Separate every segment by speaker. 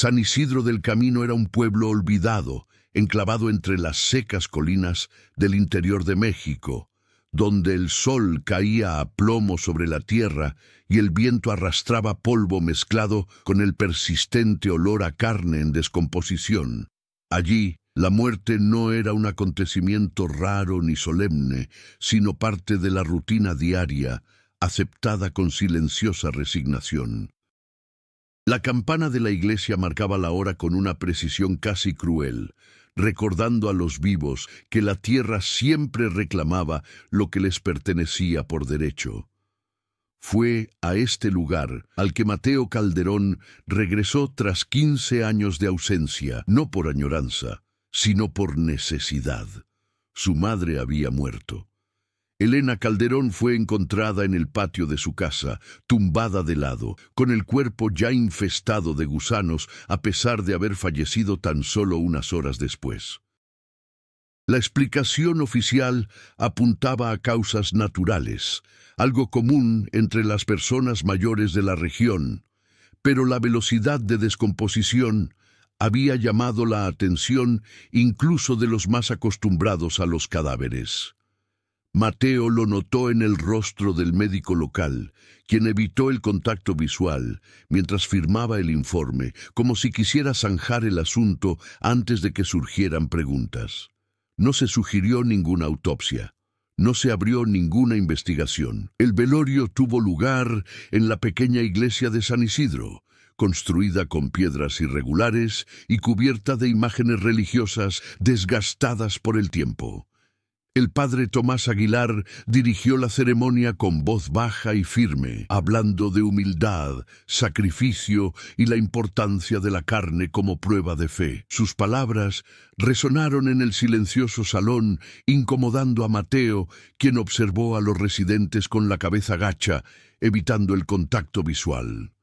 Speaker 1: San Isidro del Camino era un pueblo olvidado, enclavado entre las secas colinas del interior de México, donde el sol caía a plomo sobre la tierra y el viento arrastraba polvo mezclado con el persistente olor a carne en descomposición. Allí, la muerte no era un acontecimiento raro ni solemne, sino parte de la rutina diaria, aceptada con silenciosa resignación. La campana de la iglesia marcaba la hora con una precisión casi cruel, recordando a los vivos que la tierra siempre reclamaba lo que les pertenecía por derecho. Fue a este lugar al que Mateo Calderón regresó tras 15 años de ausencia, no por añoranza, sino por necesidad. Su madre había muerto. Elena Calderón fue encontrada en el patio de su casa, tumbada de lado, con el cuerpo ya infestado de gusanos, a pesar de haber fallecido tan solo unas horas después. La explicación oficial apuntaba a causas naturales, algo común entre las personas mayores de la región, pero la velocidad de descomposición había llamado la atención incluso de los más acostumbrados a los cadáveres. Mateo lo notó en el rostro del médico local, quien evitó el contacto visual mientras firmaba el informe, como si quisiera zanjar el asunto antes de que surgieran preguntas. No se sugirió ninguna autopsia. No se abrió ninguna investigación. El velorio tuvo lugar en la pequeña iglesia de San Isidro, construida con piedras irregulares y cubierta de imágenes religiosas desgastadas por el tiempo. El padre Tomás Aguilar dirigió la ceremonia con voz baja y firme, hablando de humildad, sacrificio y la importancia de la carne como prueba de fe. Sus palabras resonaron en el silencioso salón, incomodando a Mateo, quien observó a los residentes con la cabeza gacha, evitando el contacto visual.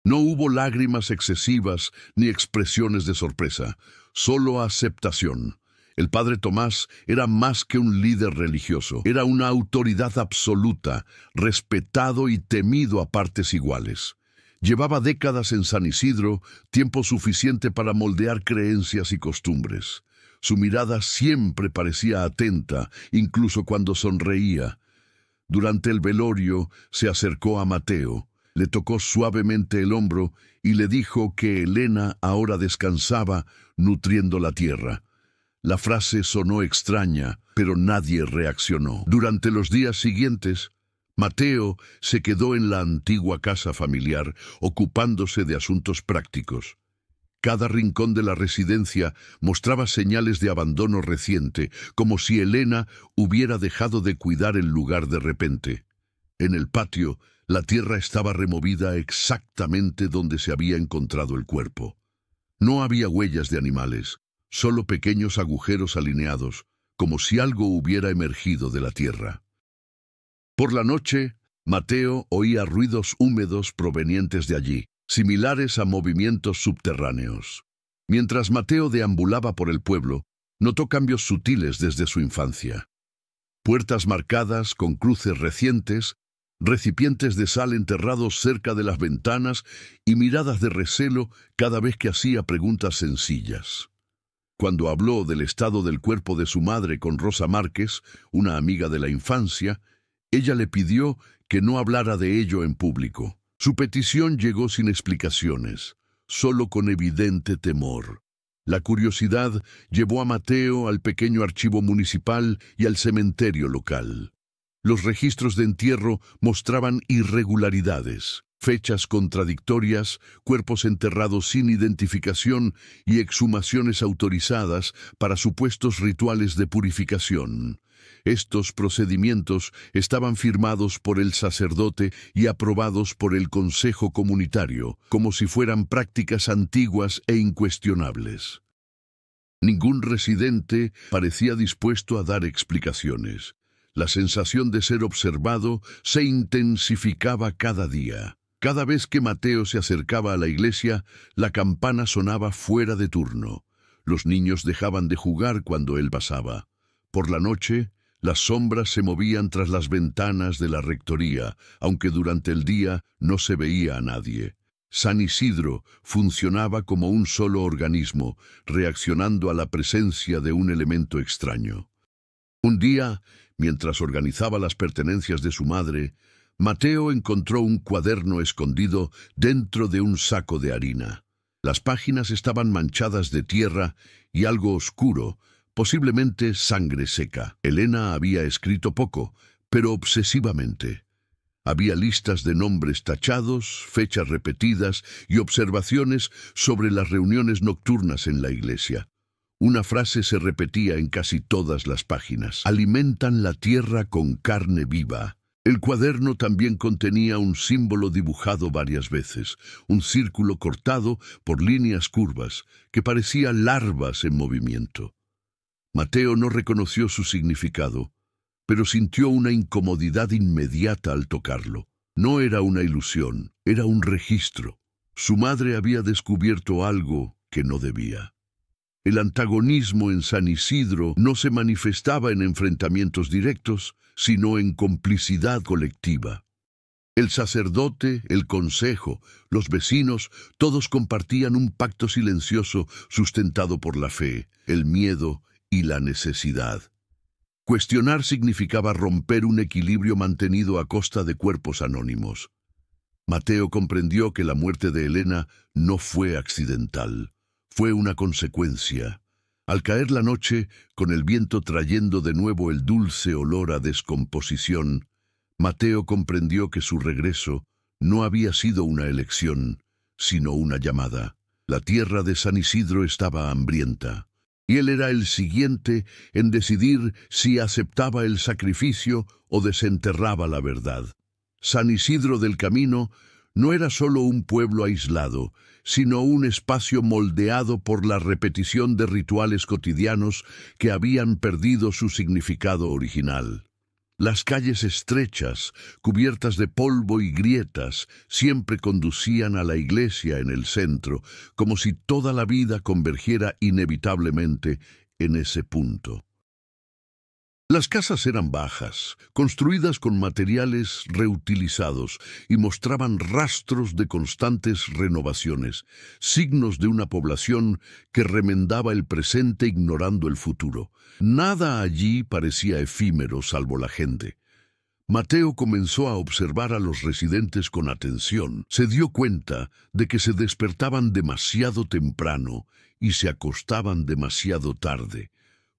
Speaker 1: No hubo lágrimas excesivas ni expresiones de sorpresa, solo aceptación. El padre Tomás era más que un líder religioso, era una autoridad absoluta, respetado y temido a partes iguales. Llevaba décadas en San Isidro, tiempo suficiente para moldear creencias y costumbres. Su mirada siempre parecía atenta, incluso cuando sonreía. Durante el velorio se acercó a Mateo, le tocó suavemente el hombro y le dijo que Elena ahora descansaba, nutriendo la tierra. La frase sonó extraña, pero nadie reaccionó. Durante los días siguientes, Mateo se quedó en la antigua casa familiar, ocupándose de asuntos prácticos. Cada rincón de la residencia mostraba señales de abandono reciente, como si Elena hubiera dejado de cuidar el lugar de repente. En el patio, la tierra estaba removida exactamente donde se había encontrado el cuerpo. No había huellas de animales. Solo pequeños agujeros alineados, como si algo hubiera emergido de la tierra. Por la noche, Mateo oía ruidos húmedos provenientes de allí, similares a movimientos subterráneos. Mientras Mateo deambulaba por el pueblo, notó cambios sutiles desde su infancia. Puertas marcadas con cruces recientes, recipientes de sal enterrados cerca de las ventanas y miradas de recelo cada vez que hacía preguntas sencillas. Cuando habló del estado del cuerpo de su madre con Rosa Márquez, una amiga de la infancia, ella le pidió que no hablara de ello en público. Su petición llegó sin explicaciones, solo con evidente temor. La curiosidad llevó a Mateo al pequeño archivo municipal y al cementerio local. Los registros de entierro mostraban irregularidades, fechas contradictorias, cuerpos enterrados sin identificación y exhumaciones autorizadas para supuestos rituales de purificación. Estos procedimientos estaban firmados por el sacerdote y aprobados por el Consejo Comunitario, como si fueran prácticas antiguas e incuestionables. Ningún residente parecía dispuesto a dar explicaciones. La sensación de ser observado se intensificaba cada día. Cada vez que Mateo se acercaba a la iglesia, la campana sonaba fuera de turno. Los niños dejaban de jugar cuando él pasaba. Por la noche, las sombras se movían tras las ventanas de la rectoría, aunque durante el día no se veía a nadie. San Isidro funcionaba como un solo organismo, reaccionando a la presencia de un elemento extraño. Un día, mientras organizaba las pertenencias de su madre, Mateo encontró un cuaderno escondido dentro de un saco de harina. Las páginas estaban manchadas de tierra y algo oscuro, posiblemente sangre seca. Elena había escrito poco, pero obsesivamente. Había listas de nombres tachados, fechas repetidas y observaciones sobre las reuniones nocturnas en la iglesia. Una frase se repetía en casi todas las páginas: alimentan la tierra con carne viva. El cuaderno también contenía un símbolo dibujado varias veces, un círculo cortado por líneas curvas, que parecía larvas en movimiento. Mateo no reconoció su significado, pero sintió una incomodidad inmediata al tocarlo. No era una ilusión, era un registro. Su madre había descubierto algo que no debía. El antagonismo en San Isidro no se manifestaba en enfrentamientos directos, sino en complicidad colectiva. El sacerdote, el consejo, los vecinos, todos compartían un pacto silencioso sustentado por la fe, el miedo y la necesidad. Cuestionar significaba romper un equilibrio mantenido a costa de cuerpos anónimos. Mateo comprendió que la muerte de Elena no fue accidental, fue una consecuencia. Al caer la noche, con el viento trayendo de nuevo el dulce olor a descomposición, Mateo comprendió que su regreso no había sido una elección, sino una llamada. La tierra de San Isidro estaba hambrienta, y él era el siguiente en decidir si aceptaba el sacrificio o desenterraba la verdad. San Isidro del Camino no era solo un pueblo aislado, sino un espacio moldeado por la repetición de rituales cotidianos que habían perdido su significado original. Las calles estrechas, cubiertas de polvo y grietas, siempre conducían a la iglesia en el centro, como si toda la vida convergiera inevitablemente en ese punto. Las casas eran bajas, construidas con materiales reutilizados y mostraban rastros de constantes renovaciones, signos de una población que remendaba el presente ignorando el futuro. Nada allí parecía efímero salvo la gente. Mateo comenzó a observar a los residentes con atención. Se dio cuenta de que se despertaban demasiado temprano y se acostaban demasiado tarde,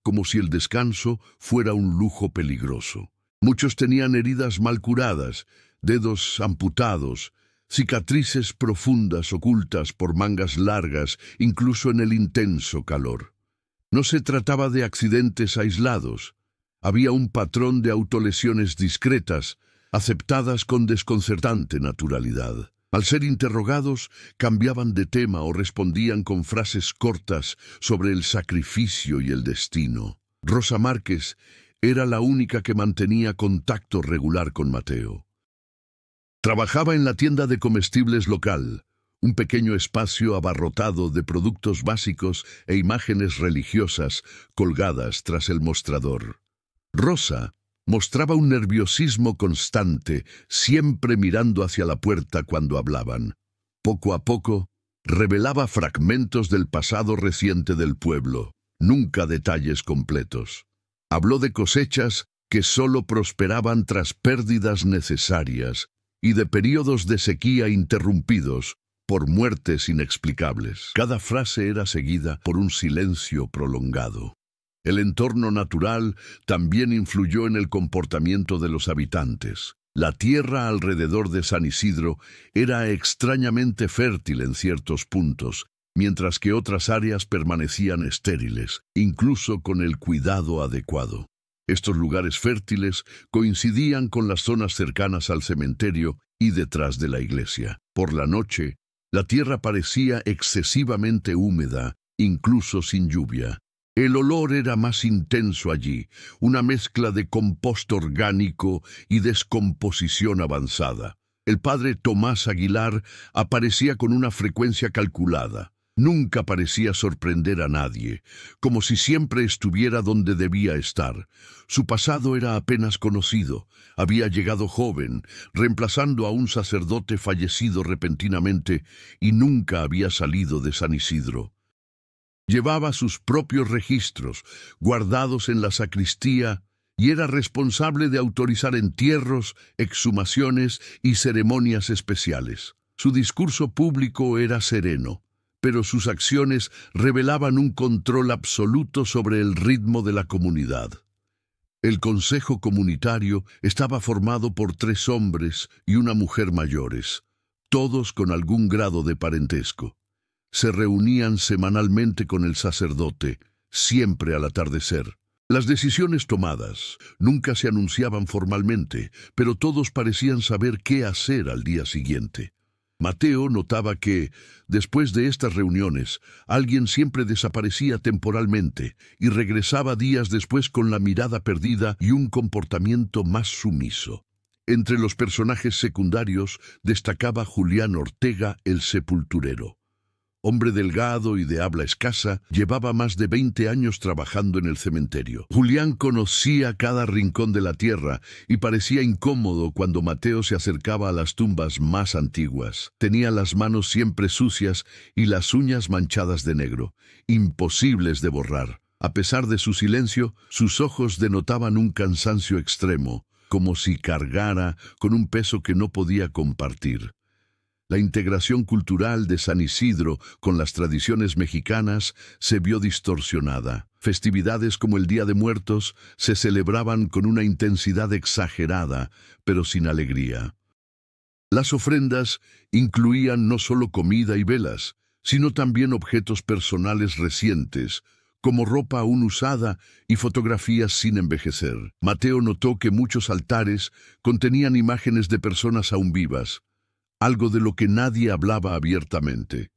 Speaker 1: como si el descanso fuera un lujo peligroso. Muchos tenían heridas mal curadas, dedos amputados, cicatrices profundas ocultas por mangas largas, incluso en el intenso calor. No se trataba de accidentes aislados. Había un patrón de autolesiones discretas, aceptadas con desconcertante naturalidad. Al ser interrogados, cambiaban de tema o respondían con frases cortas sobre el sacrificio y el destino. Rosa Márquez era la única que mantenía contacto regular con Mateo. Trabajaba en la tienda de comestibles local, un pequeño espacio abarrotado de productos básicos e imágenes religiosas colgadas tras el mostrador. Rosa mostraba un nerviosismo constante, siempre mirando hacia la puerta cuando hablaban. Poco a poco, revelaba fragmentos del pasado reciente del pueblo, nunca detalles completos. Habló de cosechas que solo prosperaban tras pérdidas necesarias y de períodos de sequía interrumpidos por muertes inexplicables. Cada frase era seguida por un silencio prolongado. El entorno natural también influyó en el comportamiento de los habitantes. La tierra alrededor de San Isidro era extrañamente fértil en ciertos puntos, mientras que otras áreas permanecían estériles, incluso con el cuidado adecuado. Estos lugares fértiles coincidían con las zonas cercanas al cementerio y detrás de la iglesia. Por la noche, la tierra parecía excesivamente húmeda, incluso sin lluvia. El olor era más intenso allí, una mezcla de compost orgánico y descomposición avanzada. El padre Tomás Aguilar aparecía con una frecuencia calculada. Nunca parecía sorprender a nadie, como si siempre estuviera donde debía estar. Su pasado era apenas conocido. Había llegado joven, reemplazando a un sacerdote fallecido repentinamente, y nunca había salido de San Isidro. Llevaba sus propios registros, guardados en la sacristía, y era responsable de autorizar entierros, exhumaciones y ceremonias especiales. Su discurso público era sereno, pero sus acciones revelaban un control absoluto sobre el ritmo de la comunidad. El consejo comunitario estaba formado por 3 hombres y una mujer mayores, todos con algún grado de parentesco. Se reunían semanalmente con el sacerdote, siempre al atardecer. Las decisiones tomadas nunca se anunciaban formalmente, pero todos parecían saber qué hacer al día siguiente. Mateo notaba que, después de estas reuniones, alguien siempre desaparecía temporalmente y regresaba días después con la mirada perdida y un comportamiento más sumiso. Entre los personajes secundarios destacaba Julián Ortega, el sepulturero. Hombre delgado y de habla escasa, llevaba más de 20 años trabajando en el cementerio. Julián conocía cada rincón de la tierra y parecía incómodo cuando Mateo se acercaba a las tumbas más antiguas. Tenía las manos siempre sucias y las uñas manchadas de negro, imposibles de borrar. A pesar de su silencio, sus ojos denotaban un cansancio extremo, como si cargara con un peso que no podía compartir. La integración cultural de San Isidro con las tradiciones mexicanas se vio distorsionada. Festividades como el Día de Muertos se celebraban con una intensidad exagerada, pero sin alegría. Las ofrendas incluían no solo comida y velas, sino también objetos personales recientes, como ropa aún usada y fotografías sin envejecer. Mateo notó que muchos altares contenían imágenes de personas aún vivas, algo de lo que nadie hablaba abiertamente.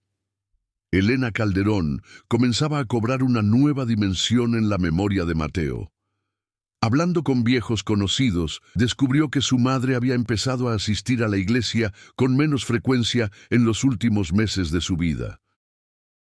Speaker 1: Elena Calderón comenzaba a cobrar una nueva dimensión en la memoria de Mateo. Hablando con viejos conocidos, descubrió que su madre había empezado a asistir a la iglesia con menos frecuencia en los últimos meses de su vida.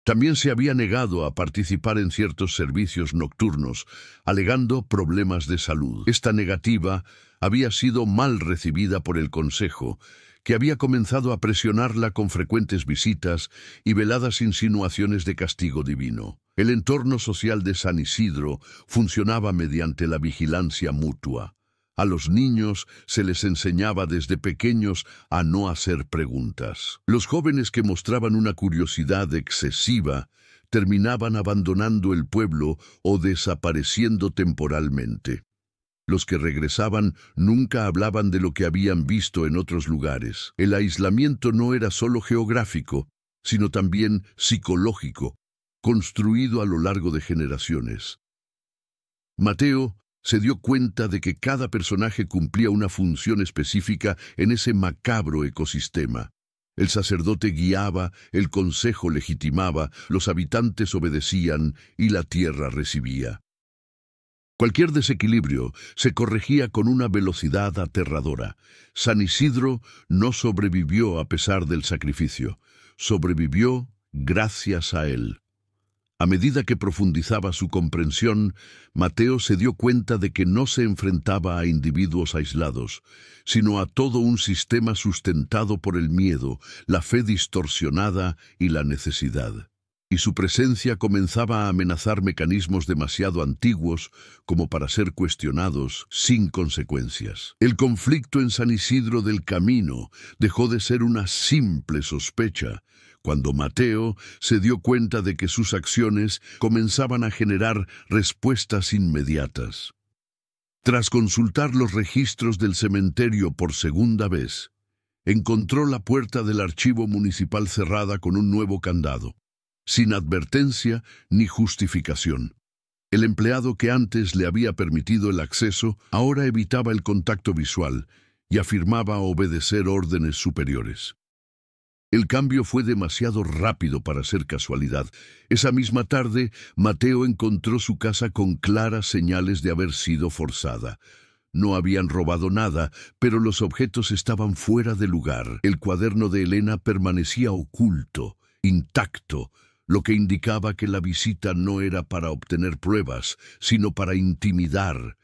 Speaker 1: También se había negado a participar en ciertos servicios nocturnos, alegando problemas de salud. Esta negativa había sido mal recibida por el consejo, que había comenzado a presionarla con frecuentes visitas y veladas insinuaciones de castigo divino. El entorno social de San Isidro funcionaba mediante la vigilancia mutua. A los niños se les enseñaba desde pequeños a no hacer preguntas. Los jóvenes que mostraban una curiosidad excesiva terminaban abandonando el pueblo o desapareciendo temporalmente. Los que regresaban nunca hablaban de lo que habían visto en otros lugares. El aislamiento no era solo geográfico, sino también psicológico, construido a lo largo de generaciones. Mateo se dio cuenta de que cada personaje cumplía una función específica en ese macabro ecosistema. El sacerdote guiaba, el consejo legitimaba, los habitantes obedecían y la tierra recibía. Cualquier desequilibrio se corregía con una velocidad aterradora. San Isidro no sobrevivió a pesar del sacrificio, sobrevivió gracias a él. A medida que profundizaba su comprensión, Mateo se dio cuenta de que no se enfrentaba a individuos aislados, sino a todo un sistema sustentado por el miedo, la fe distorsionada y la necesidad. Y su presencia comenzaba a amenazar mecanismos demasiado antiguos como para ser cuestionados sin consecuencias. El conflicto en San Isidro del Camino dejó de ser una simple sospecha cuando Mateo se dio cuenta de que sus acciones comenzaban a generar respuestas inmediatas. Tras consultar los registros del cementerio por segunda vez, encontró la puerta del archivo municipal cerrada con un nuevo candado, sin advertencia ni justificación. El empleado que antes le había permitido el acceso ahora evitaba el contacto visual y afirmaba obedecer órdenes superiores. El cambio fue demasiado rápido para ser casualidad. Esa misma tarde, Mateo encontró su casa con claras señales de haber sido forzada. No habían robado nada, pero los objetos estaban fuera de lugar. El cuaderno de Elena permanecía oculto, intacto, lo que indicaba que la visita no era para obtener pruebas, sino para intimidar.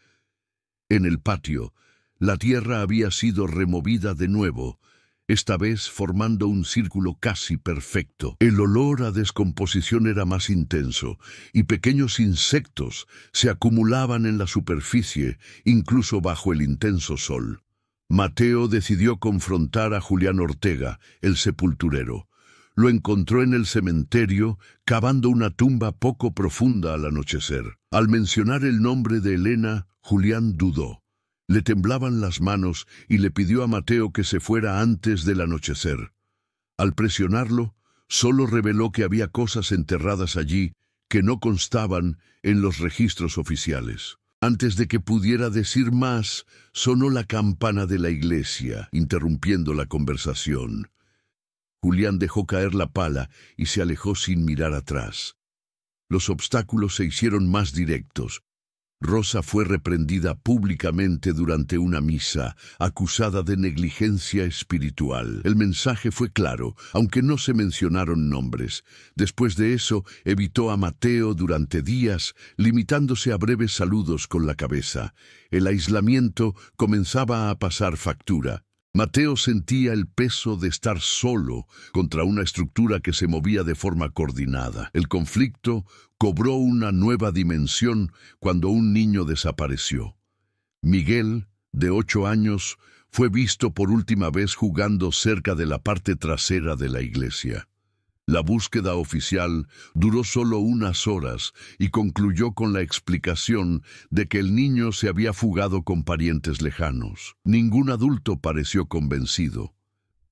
Speaker 1: En el patio, la tierra había sido removida de nuevo, esta vez formando un círculo casi perfecto. El olor a descomposición era más intenso, y pequeños insectos se acumulaban en la superficie, incluso bajo el intenso sol. Mateo decidió confrontar a Julián Ortega, el sepulturero. Lo encontró en el cementerio, cavando una tumba poco profunda al anochecer. Al mencionar el nombre de Elena, Julián dudó. Le temblaban las manos y le pidió a Mateo que se fuera antes del anochecer. Al presionarlo, solo reveló que había cosas enterradas allí que no constaban en los registros oficiales. Antes de que pudiera decir más, sonó la campana de la iglesia, interrumpiendo la conversación. Julián dejó caer la pala y se alejó sin mirar atrás. Los obstáculos se hicieron más directos. Rosa fue reprendida públicamente durante una misa, acusada de negligencia espiritual. El mensaje fue claro, aunque no se mencionaron nombres. Después de eso, evitó a Mateo durante días, limitándose a breves saludos con la cabeza. El aislamiento comenzaba a pasar factura. Mateo sentía el peso de estar solo contra una estructura que se movía de forma coordinada. El conflicto cobró una nueva dimensión cuando un niño desapareció. Miguel, de 8 años, fue visto por última vez jugando cerca de la parte trasera de la iglesia. La búsqueda oficial duró solo unas horas y concluyó con la explicación de que el niño se había fugado con parientes lejanos. Ningún adulto pareció convencido,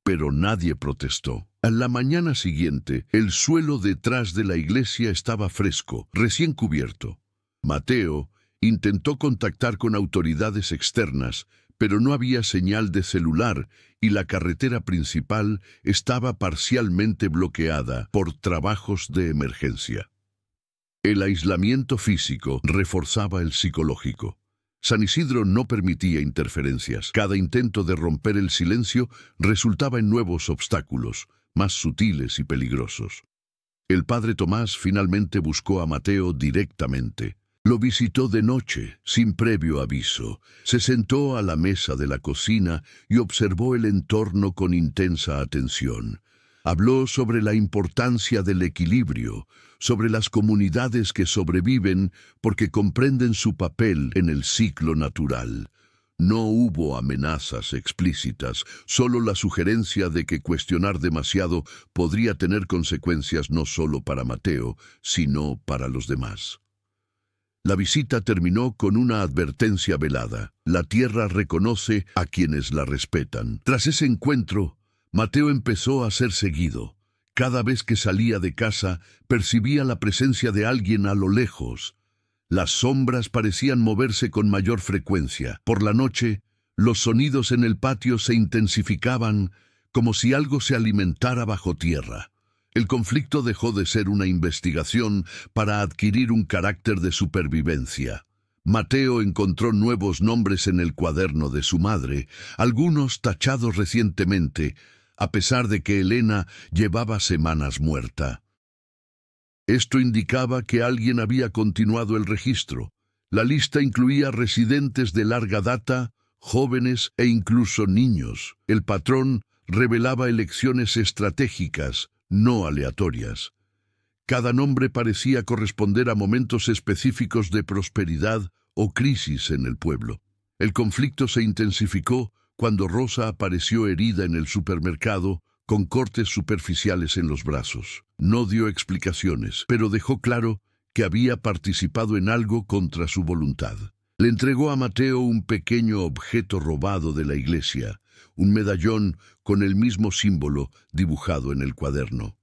Speaker 1: pero nadie protestó. A la mañana siguiente, el suelo detrás de la iglesia estaba fresco, recién cubierto. Mateo intentó contactar con autoridades externas, pero no había señal de celular y la carretera principal estaba parcialmente bloqueada por trabajos de emergencia. El aislamiento físico reforzaba el psicológico. San Isidro no permitía interferencias. Cada intento de romper el silencio resultaba en nuevos obstáculos, más sutiles y peligrosos. El padre Tomás finalmente buscó a Mateo directamente. Lo visitó de noche, sin previo aviso. Se sentó a la mesa de la cocina y observó el entorno con intensa atención. Habló sobre la importancia del equilibrio, sobre las comunidades que sobreviven porque comprenden su papel en el ciclo natural. No hubo amenazas explícitas, solo la sugerencia de que cuestionar demasiado podría tener consecuencias no solo para Mateo, sino para los demás. La visita terminó con una advertencia velada. La tierra reconoce a quienes la respetan. Tras ese encuentro, Mateo empezó a ser seguido. Cada vez que salía de casa, percibía la presencia de alguien a lo lejos. Las sombras parecían moverse con mayor frecuencia. Por la noche, los sonidos en el patio se intensificaban como si algo se alimentara bajo tierra. El conflicto dejó de ser una investigación para adquirir un carácter de supervivencia. Mateo encontró nuevos nombres en el cuaderno de su madre, algunos tachados recientemente, a pesar de que Elena llevaba semanas muerta. Esto indicaba que alguien había continuado el registro. La lista incluía residentes de larga data, jóvenes e incluso niños. El patrón revelaba elecciones estratégicas, no aleatorias. Cada nombre parecía corresponder a momentos específicos de prosperidad o crisis en el pueblo. El conflicto se intensificó cuando Rosa apareció herida en el supermercado con cortes superficiales en los brazos. No dio explicaciones, pero dejó claro que había participado en algo contra su voluntad. Le entregó a Mateo un pequeño objeto robado de la iglesia, un medallón con el mismo símbolo dibujado en el cuaderno.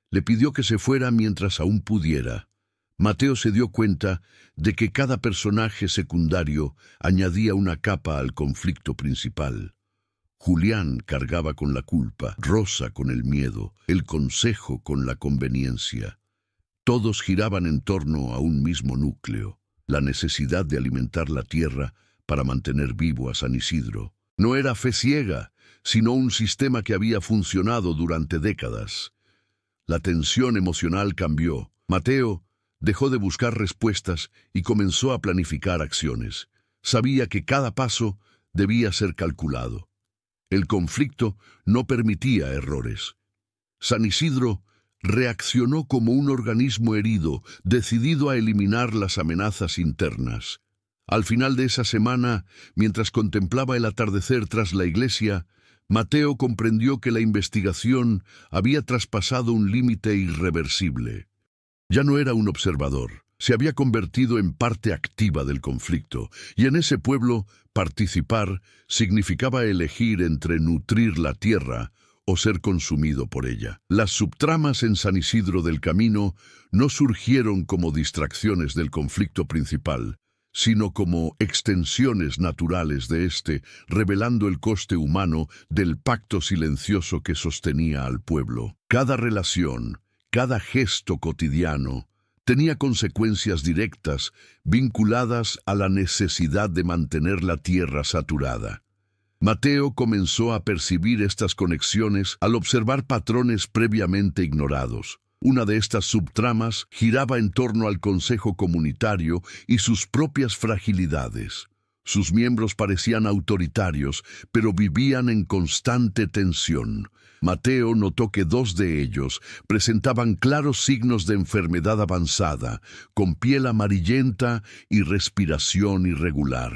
Speaker 1: Le pidió que se fuera mientras aún pudiera. Mateo se dio cuenta de que cada personaje secundario añadía una capa al conflicto principal. Julián cargaba con la culpa, Rosa con el miedo, el consejo con la conveniencia. Todos giraban en torno a un mismo núcleo, la necesidad de alimentar la tierra para mantener vivo a San Isidro. No era fe ciega, sino un sistema que había funcionado durante décadas. La tensión emocional cambió. Mateo dejó de buscar respuestas y comenzó a planificar acciones. Sabía que cada paso debía ser calculado. El conflicto no permitía errores. San Isidro reaccionó como un organismo herido, decidido a eliminar las amenazas internas. Al final de esa semana, mientras contemplaba el atardecer tras la iglesia, Mateo comprendió que la investigación había traspasado un límite irreversible. Ya no era un observador, se había convertido en parte activa del conflicto, y en ese pueblo, participar significaba elegir entre nutrir la tierra o ser consumido por ella. Las subtramas en San Isidro del Camino no surgieron como distracciones del conflicto principal, sino como extensiones naturales de este, revelando el coste humano del pacto silencioso que sostenía al pueblo. Cada relación, cada gesto cotidiano, tenía consecuencias directas vinculadas a la necesidad de mantener la tierra saturada. Mateo comenzó a percibir estas conexiones al observar patrones previamente ignorados. Una de estas subtramas giraba en torno al consejo comunitario y sus propias fragilidades. Sus miembros parecían autoritarios, pero vivían en constante tensión. Mateo notó que 2 de ellos presentaban claros signos de enfermedad avanzada, con piel amarillenta y respiración irregular.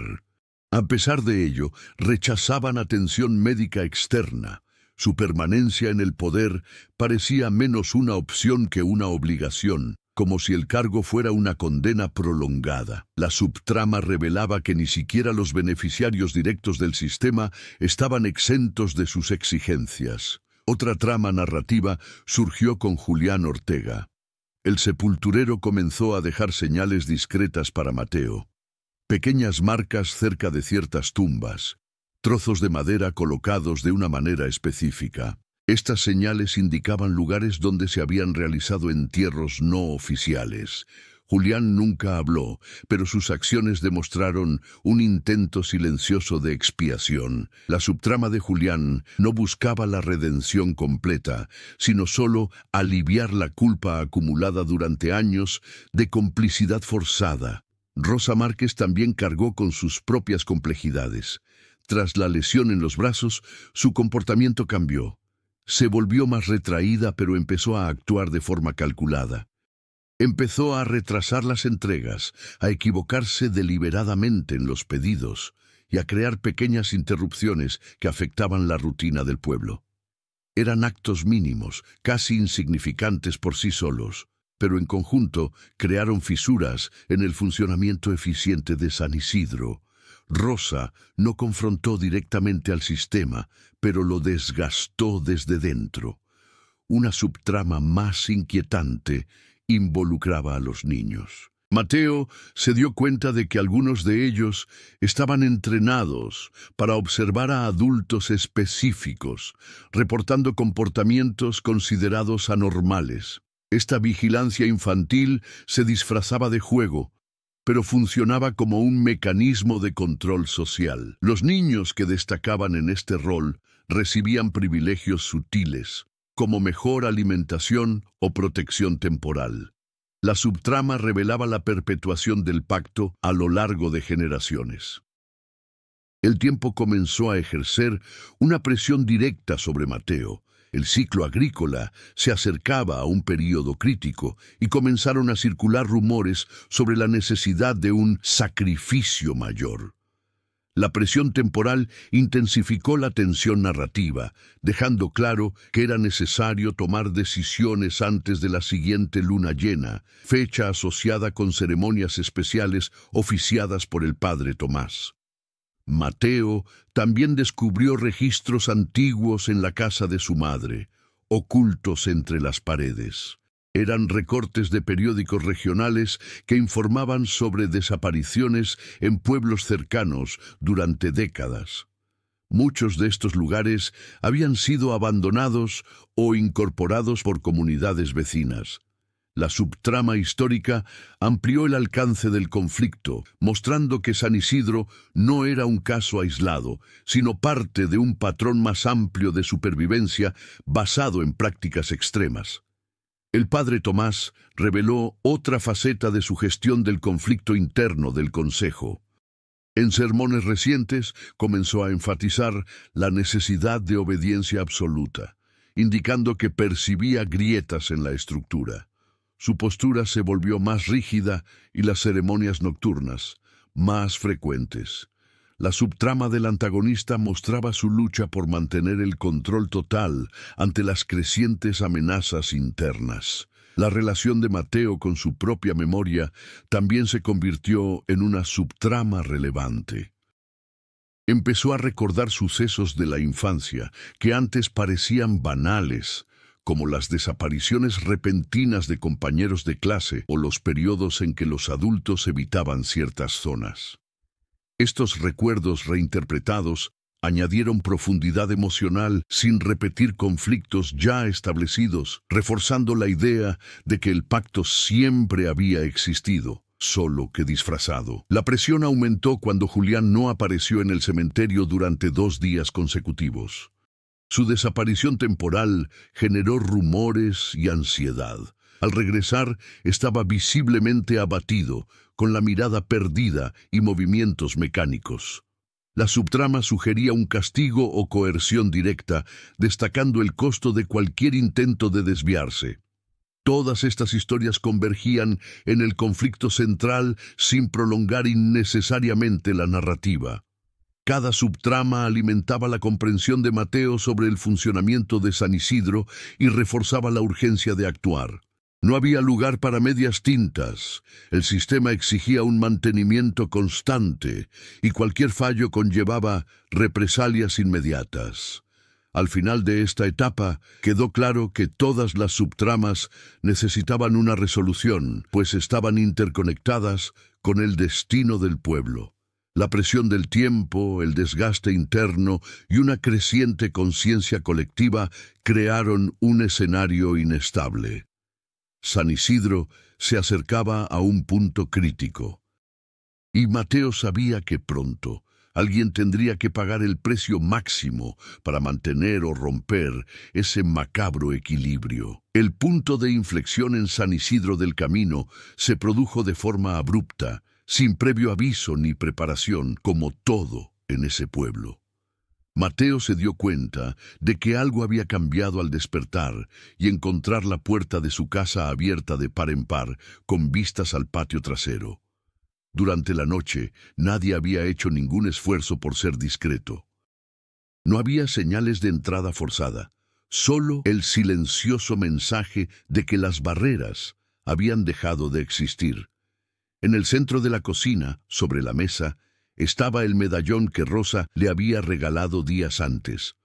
Speaker 1: A pesar de ello, rechazaban atención médica externa. Su permanencia en el poder parecía menos una opción que una obligación, como si el cargo fuera una condena prolongada. La subtrama revelaba que ni siquiera los beneficiarios directos del sistema estaban exentos de sus exigencias. Otra trama narrativa surgió con Julián Ortega. El sepulturero comenzó a dejar señales discretas para Mateo. Pequeñas marcas cerca de ciertas tumbas, trozos de madera colocados de una manera específica. Estas señales indicaban lugares donde se habían realizado entierros no oficiales. Julián nunca habló, pero sus acciones demostraron un intento silencioso de expiación. La subtrama de Julián no buscaba la redención completa, sino solo aliviar la culpa acumulada durante años de complicidad forzada. Rosa Márquez también cargó con sus propias complejidades. Tras la lesión en los brazos, su comportamiento cambió. Se volvió más retraída, pero empezó a actuar de forma calculada. Empezó a retrasar las entregas, a equivocarse deliberadamente en los pedidos y a crear pequeñas interrupciones que afectaban la rutina del pueblo. Eran actos mínimos, casi insignificantes por sí solos, pero en conjunto crearon fisuras en el funcionamiento eficiente de San Isidro. Rosa no confrontó directamente al sistema, pero lo desgastó desde dentro. Una subtrama más inquietante involucraba a los niños. Mateo se dio cuenta de que algunos de ellos estaban entrenados para observar a adultos específicos, reportando comportamientos considerados anormales. Esta vigilancia infantil se disfrazaba de juego, pero funcionaba como un mecanismo de control social. Los niños que destacaban en este rol recibían privilegios sutiles, como mejor alimentación o protección temporal. La subtrama revelaba la perpetuación del pacto a lo largo de generaciones. El tiempo comenzó a ejercer una presión directa sobre Mateo. El ciclo agrícola se acercaba a un período crítico y comenzaron a circular rumores sobre la necesidad de un sacrificio mayor. La presión temporal intensificó la tensión narrativa, dejando claro que era necesario tomar decisiones antes de la siguiente luna llena, fecha asociada con ceremonias especiales oficiadas por el padre Tomás. Mateo también descubrió registros antiguos en la casa de su madre, ocultos entre las paredes. Eran recortes de periódicos regionales que informaban sobre desapariciones en pueblos cercanos durante décadas. Muchos de estos lugares habían sido abandonados o incorporados por comunidades vecinas. La subtrama histórica amplió el alcance del conflicto, mostrando que San Isidro no era un caso aislado, sino parte de un patrón más amplio de supervivencia basado en prácticas extremas. El padre Tomás reveló otra faceta de su gestión del conflicto interno del Consejo. En sermones recientes comenzó a enfatizar la necesidad de obediencia absoluta, indicando que percibía grietas en la estructura. Su postura se volvió más rígida y las ceremonias nocturnas más frecuentes. La subtrama del antagonista mostraba su lucha por mantener el control total ante las crecientes amenazas internas. La relación de Mateo con su propia memoria también se convirtió en una subtrama relevante. Empezó a recordar sucesos de la infancia que antes parecían banales, como las desapariciones repentinas de compañeros de clase o los periodos en que los adultos evitaban ciertas zonas. Estos recuerdos reinterpretados añadieron profundidad emocional sin repetir conflictos ya establecidos, reforzando la idea de que el pacto siempre había existido, solo que disfrazado. La presión aumentó cuando Julián no apareció en el cementerio durante 2 días consecutivos. Su desaparición temporal generó rumores y ansiedad. Al regresar, estaba visiblemente abatido, con la mirada perdida y movimientos mecánicos. La subtrama sugería un castigo o coerción directa, destacando el costo de cualquier intento de desviarse. Todas estas historias convergían en el conflicto central sin prolongar innecesariamente la narrativa. Cada subtrama alimentaba la comprensión de Mateo sobre el funcionamiento de San Isidro y reforzaba la urgencia de actuar. No había lugar para medias tintas. El sistema exigía un mantenimiento constante y cualquier fallo conllevaba represalias inmediatas. Al final de esta etapa quedó claro que todas las subtramas necesitaban una resolución, pues estaban interconectadas con el destino del pueblo. La presión del tiempo, el desgaste interno y una creciente conciencia colectiva crearon un escenario inestable. San Isidro se acercaba a un punto crítico. Y Mateo sabía que pronto alguien tendría que pagar el precio máximo para mantener o romper ese macabro equilibrio. El punto de inflexión en San Isidro del Camino se produjo de forma abrupta, sin previo aviso ni preparación, como todo en ese pueblo. Mateo se dio cuenta de que algo había cambiado al despertar y encontrar la puerta de su casa abierta de par en par, con vistas al patio trasero. Durante la noche, nadie había hecho ningún esfuerzo por ser discreto. No había señales de entrada forzada, solo el silencioso mensaje de que las barreras habían dejado de existir. En el centro de la cocina, sobre la mesa, estaba el medallón que Rosa le había regalado días antes.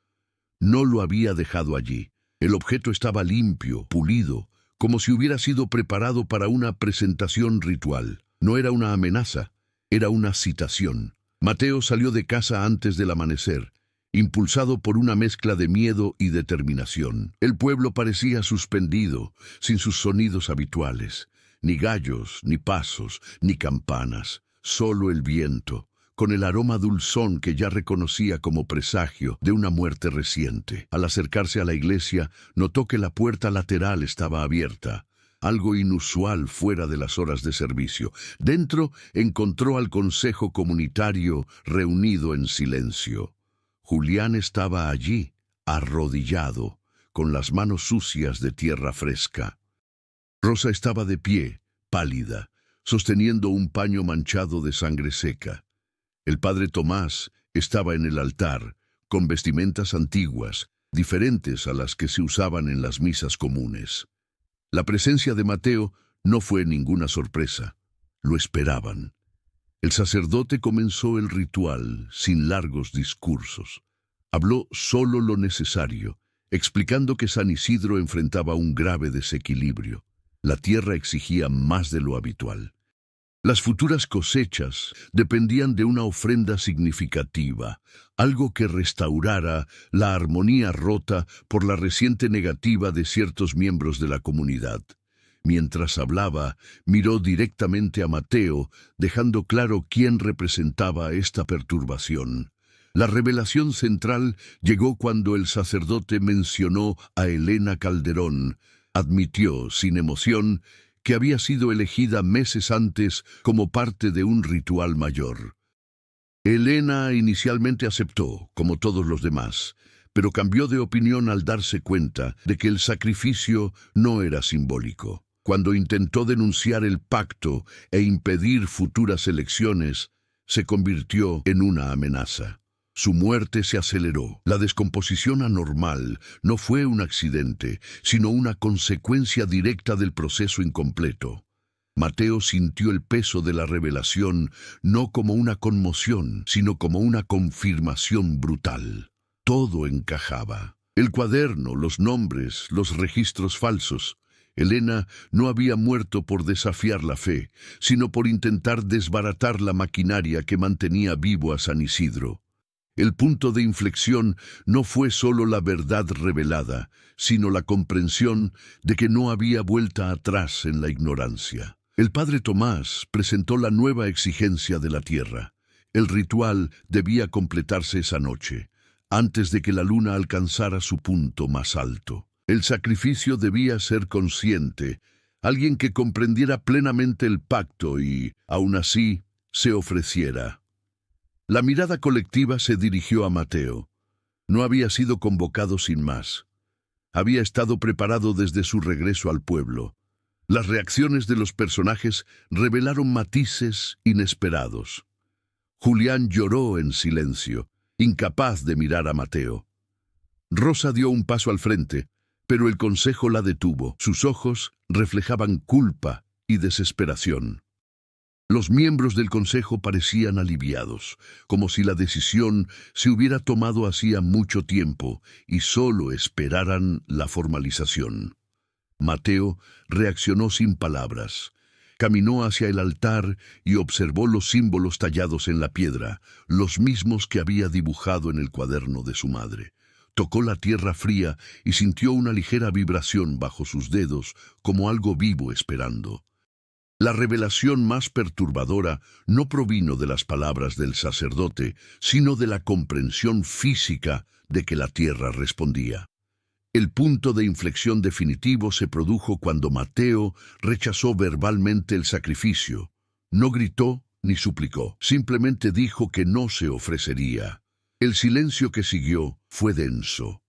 Speaker 1: No lo había dejado allí. El objeto estaba limpio, pulido, como si hubiera sido preparado para una presentación ritual. No era una amenaza, era una citación. Mateo salió de casa antes del amanecer, impulsado por una mezcla de miedo y determinación. El pueblo parecía suspendido, sin sus sonidos habituales. Ni gallos, ni pasos, ni campanas, solo el viento, con el aroma dulzón que ya reconocía como presagio de una muerte reciente. Al acercarse a la iglesia, notó que la puerta lateral estaba abierta, algo inusual fuera de las horas de servicio. Dentro encontró al consejo comunitario reunido en silencio. Julián estaba allí, arrodillado, con las manos sucias de tierra fresca. Rosa estaba de pie, pálida, sosteniendo un paño manchado de sangre seca. El padre Tomás estaba en el altar, con vestimentas antiguas, diferentes a las que se usaban en las misas comunes. La presencia de Mateo no fue ninguna sorpresa. Lo esperaban. El sacerdote comenzó el ritual sin largos discursos. Habló solo lo necesario, explicando que San Isidro enfrentaba un grave desequilibrio. La tierra exigía más de lo habitual. Las futuras cosechas dependían de una ofrenda significativa, algo que restaurara la armonía rota por la reciente negativa de ciertos miembros de la comunidad. Mientras hablaba, miró directamente a Mateo, dejando claro quién representaba esta perturbación. La revelación central llegó cuando el sacerdote mencionó a Elena Calderón, Admitió, sin emoción, que había sido elegida meses antes como parte de un ritual mayor. Helena inicialmente aceptó, como todos los demás, pero cambió de opinión al darse cuenta de que el sacrificio no era simbólico. Cuando intentó denunciar el pacto e impedir futuras elecciones, se convirtió en una amenaza. Su muerte se aceleró. La descomposición anormal no fue un accidente, sino una consecuencia directa del proceso incompleto. Mateo sintió el peso de la revelación no como una conmoción, sino como una confirmación brutal. Todo encajaba. El cuaderno, los nombres, los registros falsos. Helena no había muerto por desafiar la fe, sino por intentar desbaratar la maquinaria que mantenía vivo a San Isidro. El punto de inflexión no fue solo la verdad revelada, sino la comprensión de que no había vuelta atrás en la ignorancia. El padre Tomás presentó la nueva exigencia de la tierra. El ritual debía completarse esa noche, antes de que la luna alcanzara su punto más alto. El sacrificio debía ser consciente, alguien que comprendiera plenamente el pacto y, aún así, se ofreciera. La mirada colectiva se dirigió a Mateo. No había sido convocado sin más. Había estado preparado desde su regreso al pueblo. Las reacciones de los personajes revelaron matices inesperados. Julián lloró en silencio, incapaz de mirar a Mateo. Rosa dio un paso al frente, pero el consejo la detuvo. Sus ojos reflejaban culpa y desesperación. Los miembros del consejo parecían aliviados, como si la decisión se hubiera tomado hacía mucho tiempo y solo esperaran la formalización. Mateo reaccionó sin palabras. Caminó hacia el altar y observó los símbolos tallados en la piedra, los mismos que había dibujado en el cuaderno de su madre. Tocó la tierra fría y sintió una ligera vibración bajo sus dedos, como algo vivo esperando. La revelación más perturbadora no provino de las palabras del sacerdote, sino de la comprensión física de que la tierra respondía. El punto de inflexión definitivo se produjo cuando Mateo rechazó verbalmente el sacrificio. No gritó ni suplicó, simplemente dijo que no se ofrecería. El silencio que siguió fue denso.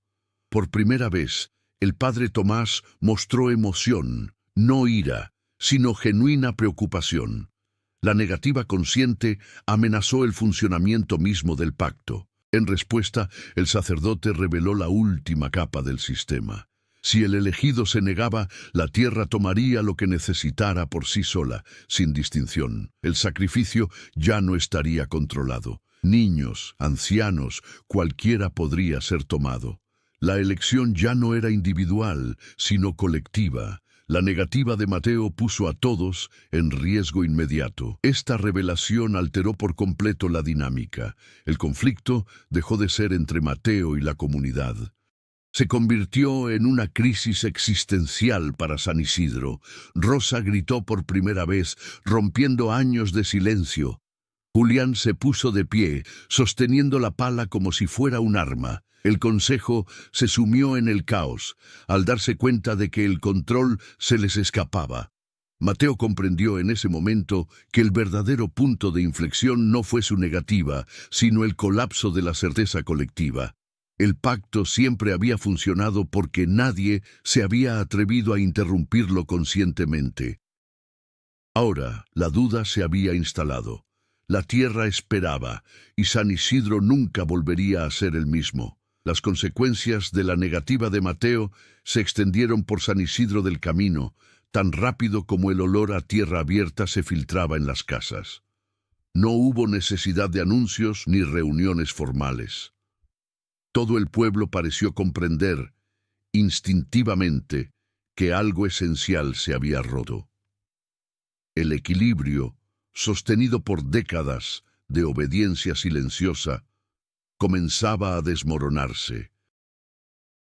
Speaker 1: Por primera vez, el padre Tomás mostró emoción, no ira, sino genuina preocupación. La negativa consciente amenazó el funcionamiento mismo del pacto. En respuesta, el sacerdote reveló la última capa del sistema. Si el elegido se negaba, la tierra tomaría lo que necesitara por sí sola, sin distinción. El sacrificio ya no estaría controlado. Niños, ancianos, cualquiera podría ser tomado. La elección ya no era individual, sino colectiva. La negativa de Mateo puso a todos en riesgo inmediato. Esta revelación alteró por completo la dinámica. El conflicto dejó de ser entre Mateo y la comunidad. Se convirtió en una crisis existencial para San Isidro. Rosa gritó por primera vez, rompiendo años de silencio. Julián se puso de pie, sosteniendo la pala como si fuera un arma. El consejo se sumió en el caos, al darse cuenta de que el control se les escapaba. Mateo comprendió en ese momento que el verdadero punto de inflexión no fue su negativa, sino el colapso de la certeza colectiva. El pacto siempre había funcionado porque nadie se había atrevido a interrumpirlo conscientemente. Ahora, la duda se había instalado. La tierra esperaba, y San Isidro nunca volvería a ser el mismo. Las consecuencias de la negativa de Mateo se extendieron por San Isidro del Camino, tan rápido como el olor a tierra abierta se filtraba en las casas. No hubo necesidad de anuncios ni reuniones formales. Todo el pueblo pareció comprender, instintivamente, que algo esencial se había roto. El equilibrio, sostenido por décadas de obediencia silenciosa, comenzaba a desmoronarse.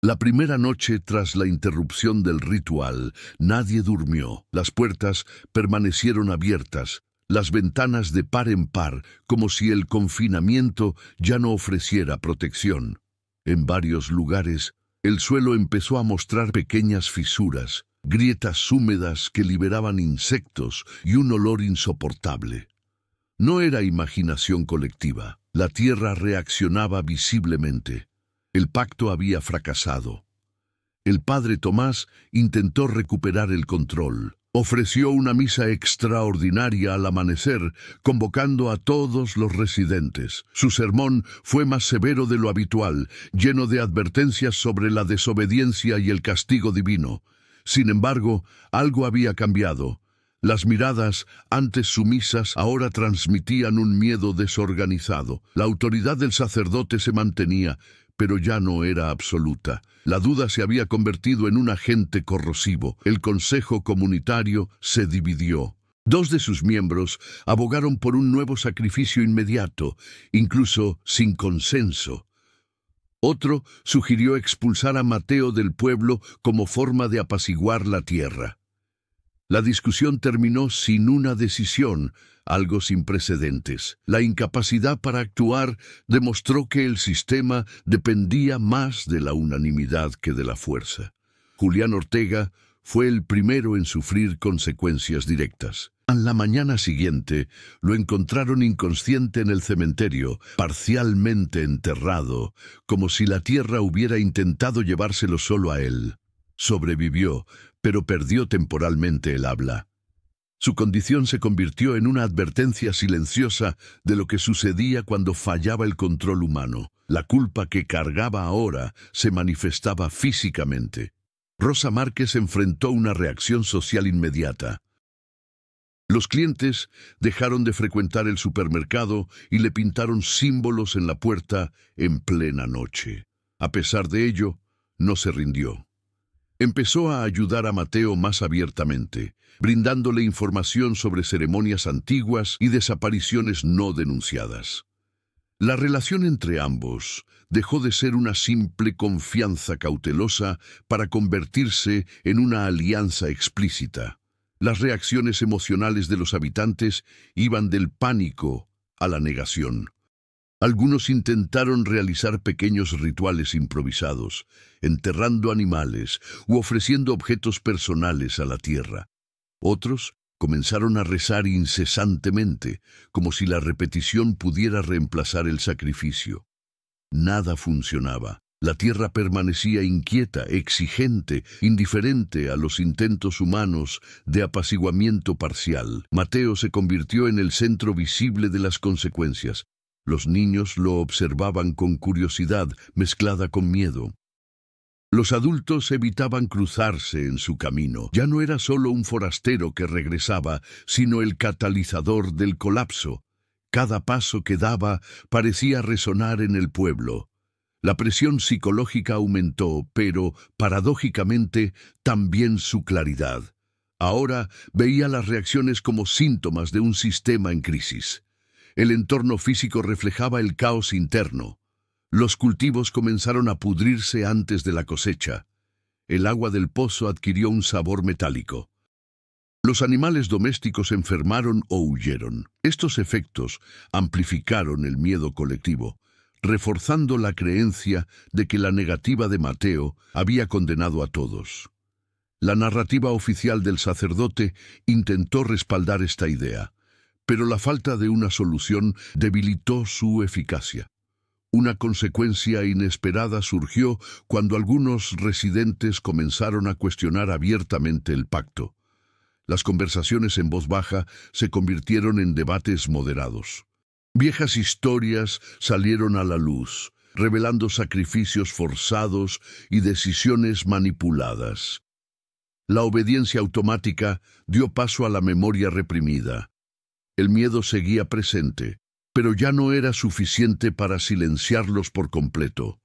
Speaker 1: La primera noche tras la interrupción del ritual, nadie durmió. Las puertas permanecieron abiertas, las ventanas de par en par, como si el confinamiento ya no ofreciera protección. En varios lugares, El suelo empezó a mostrar pequeñas fisuras, grietas húmedas que liberaban insectos y un olor insoportable. No era imaginación colectiva. La tierra reaccionaba visiblemente. El pacto había fracasado. El padre Tomás intentó recuperar el control. Ofreció una misa extraordinaria al amanecer, convocando a todos los residentes. Su sermón fue más severo de lo habitual, lleno de advertencias sobre la desobediencia y el castigo divino. Sin embargo, algo había cambiado. Las miradas, antes sumisas, ahora transmitían un miedo desorganizado. La autoridad del sacerdote se mantenía, pero ya no era absoluta. La duda se había convertido en un agente corrosivo. El consejo comunitario se dividió. Dos de sus miembros abogaron por un nuevo sacrificio inmediato, incluso sin consenso. Otro sugirió expulsar a Mateo del pueblo como forma de apaciguar la tierra. La discusión terminó sin una decisión, algo sin precedentes. La incapacidad para actuar demostró que el sistema dependía más de la unanimidad que de la fuerza. Julián Ortega fue el primero en sufrir consecuencias directas. A la mañana siguiente lo encontraron inconsciente en el cementerio, parcialmente enterrado, como si la tierra hubiera intentado llevárselo solo a él. Sobrevivió, pero perdió temporalmente el habla. Su condición se convirtió en una advertencia silenciosa de lo que sucedía cuando fallaba el control humano. La culpa que cargaba ahora se manifestaba físicamente. Rosa Márquez enfrentó una reacción social inmediata. Los clientes dejaron de frecuentar el supermercado y le pintaron símbolos en la puerta en plena noche. A pesar de ello, no se rindió. Empezó a ayudar a Mateo más abiertamente, brindándole información sobre ceremonias antiguas y desapariciones no denunciadas. La relación entre ambos dejó de ser una simple confianza cautelosa para convertirse en una alianza explícita. Las reacciones emocionales de los habitantes iban del pánico a la negación. Algunos intentaron realizar pequeños rituales improvisados, enterrando animales u ofreciendo objetos personales a la tierra. Otros comenzaron a rezar incesantemente, como si la repetición pudiera reemplazar el sacrificio. Nada funcionaba. La tierra permanecía inquieta, exigente, indiferente a los intentos humanos de apaciguamiento parcial. Mateo se convirtió en el centro visible de las consecuencias. Los niños lo observaban con curiosidad mezclada con miedo. Los adultos evitaban cruzarse en su camino. Ya no era solo un forastero que regresaba, sino el catalizador del colapso. Cada paso que daba parecía resonar en el pueblo. La presión psicológica aumentó, pero, paradójicamente, también su claridad. Ahora veía las reacciones como síntomas de un sistema en crisis. El entorno físico reflejaba el caos interno. Los cultivos comenzaron a pudrirse antes de la cosecha. El agua del pozo adquirió un sabor metálico. Los animales domésticos enfermaron o huyeron. Estos efectos amplificaron el miedo colectivo, reforzando la creencia de que la negativa de Mateo había condenado a todos. La narrativa oficial del sacerdote intentó respaldar esta idea, pero la falta de una solución debilitó su eficacia. Una consecuencia inesperada surgió cuando algunos residentes comenzaron a cuestionar abiertamente el pacto. Las conversaciones en voz baja se convirtieron en debates moderados. Viejas historias salieron a la luz, revelando sacrificios forzados y decisiones manipuladas. La obediencia automática dio paso a la memoria reprimida. El miedo seguía presente, pero ya no era suficiente para silenciarlos por completo.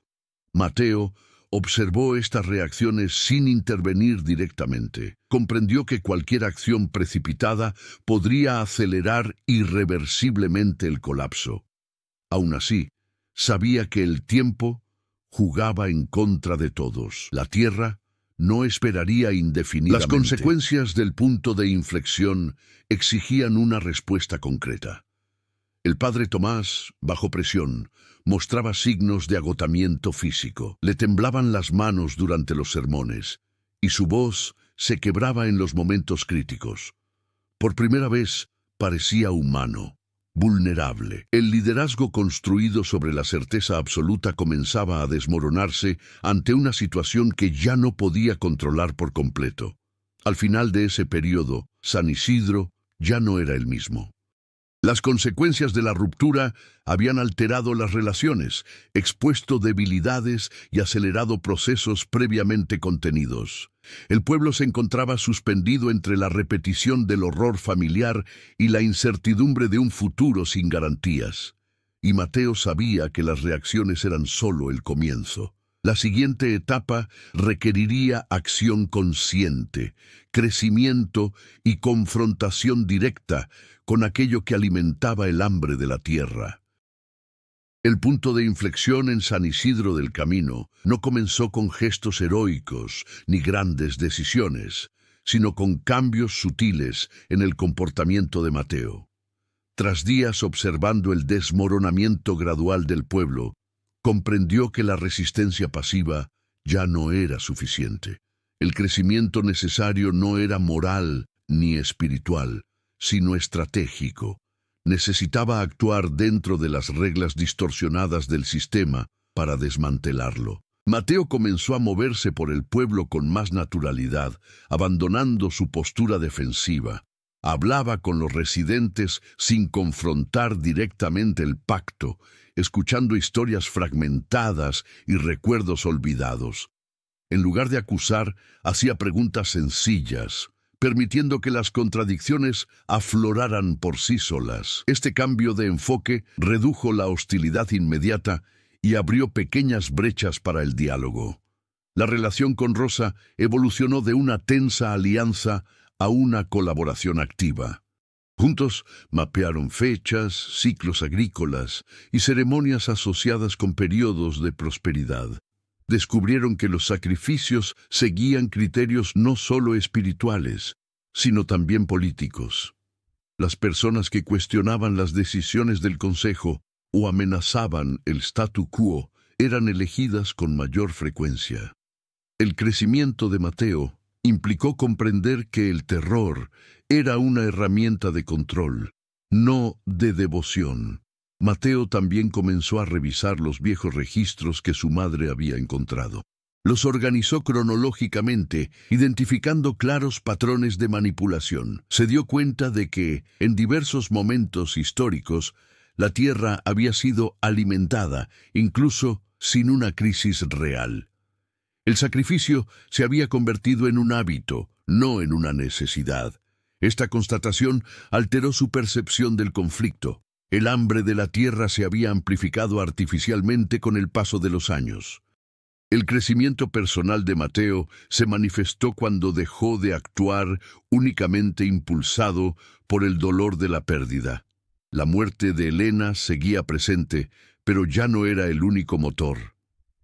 Speaker 1: Mateo observó estas reacciones sin intervenir directamente. Comprendió que cualquier acción precipitada podría acelerar irreversiblemente el colapso. Aún así, sabía que el tiempo jugaba en contra de todos. La tierra no esperaría indefinidamente. Las consecuencias del punto de inflexión exigían una respuesta concreta. El padre Tomás, bajo presión, mostraba signos de agotamiento físico. Le temblaban las manos durante los sermones, y su voz se quebraba en los momentos críticos. Por primera vez parecía humano, vulnerable. El liderazgo construido sobre la certeza absoluta comenzaba a desmoronarse ante una situación que ya no podía controlar por completo. Al final de ese periodo, San Isidro ya no era el mismo. Las consecuencias de la ruptura habían alterado las relaciones, expuesto debilidades y acelerado procesos previamente contenidos. El pueblo se encontraba suspendido entre la repetición del horror familiar y la incertidumbre de un futuro sin garantías. Y Mateo sabía que las reacciones eran solo el comienzo. La siguiente etapa requeriría acción consciente, crecimiento y confrontación directa con aquello que alimentaba el hambre de la tierra. El punto de inflexión en San Isidro del Camino no comenzó con gestos heroicos ni grandes decisiones, sino con cambios sutiles en el comportamiento de Mateo. Tras días observando el desmoronamiento gradual del pueblo, comprendió que la resistencia pasiva ya no era suficiente. El crecimiento necesario no era moral ni espiritual, sino estratégico. Necesitaba actuar dentro de las reglas distorsionadas del sistema para desmantelarlo. Mateo comenzó a moverse por el pueblo con más naturalidad, abandonando su postura defensiva. Hablaba con los residentes sin confrontar directamente el pacto, escuchando historias fragmentadas y recuerdos olvidados. En lugar de acusar, hacía preguntas sencillas, permitiendo que las contradicciones afloraran por sí solas. Este cambio de enfoque redujo la hostilidad inmediata y abrió pequeñas brechas para el diálogo. La relación con Rosa evolucionó de una tensa alianza a una colaboración activa. Juntos mapearon fechas, ciclos agrícolas y ceremonias asociadas con periodos de prosperidad. Descubrieron que los sacrificios seguían criterios no solo espirituales, sino también políticos. Las personas que cuestionaban las decisiones del Consejo o amenazaban el statu quo eran elegidas con mayor frecuencia. El crecimiento de Mateo implicó comprender que el terror era una herramienta de control, no de devoción. Mateo también comenzó a revisar los viejos registros que su madre había encontrado. Los organizó cronológicamente, identificando claros patrones de manipulación. Se dio cuenta de que, en diversos momentos históricos, la tierra había sido alimentada, incluso sin una crisis real. El sacrificio se había convertido en un hábito, no en una necesidad. Esta constatación alteró su percepción del conflicto. El hambre de la tierra se había amplificado artificialmente con el paso de los años. El crecimiento personal de Mateo se manifestó cuando dejó de actuar únicamente impulsado por el dolor de la pérdida. La muerte de Helena seguía presente, pero ya no era el único motor.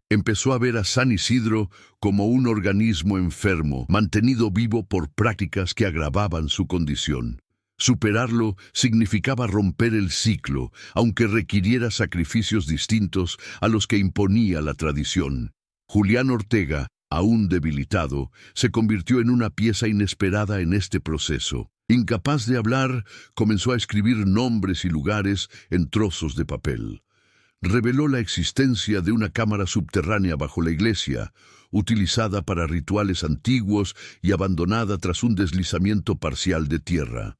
Speaker 1: Empezó a ver a San Isidro como un organismo enfermo, mantenido vivo por prácticas que agravaban su condición. Superarlo significaba romper el ciclo, aunque requiriera sacrificios distintos a los que imponía la tradición. Julián Ortega, aún debilitado, se convirtió en una pieza inesperada en este proceso. Incapaz de hablar, comenzó a escribir nombres y lugares en trozos de papel. Reveló la existencia de una cámara subterránea bajo la iglesia, utilizada para rituales antiguos y abandonada tras un deslizamiento parcial de tierra.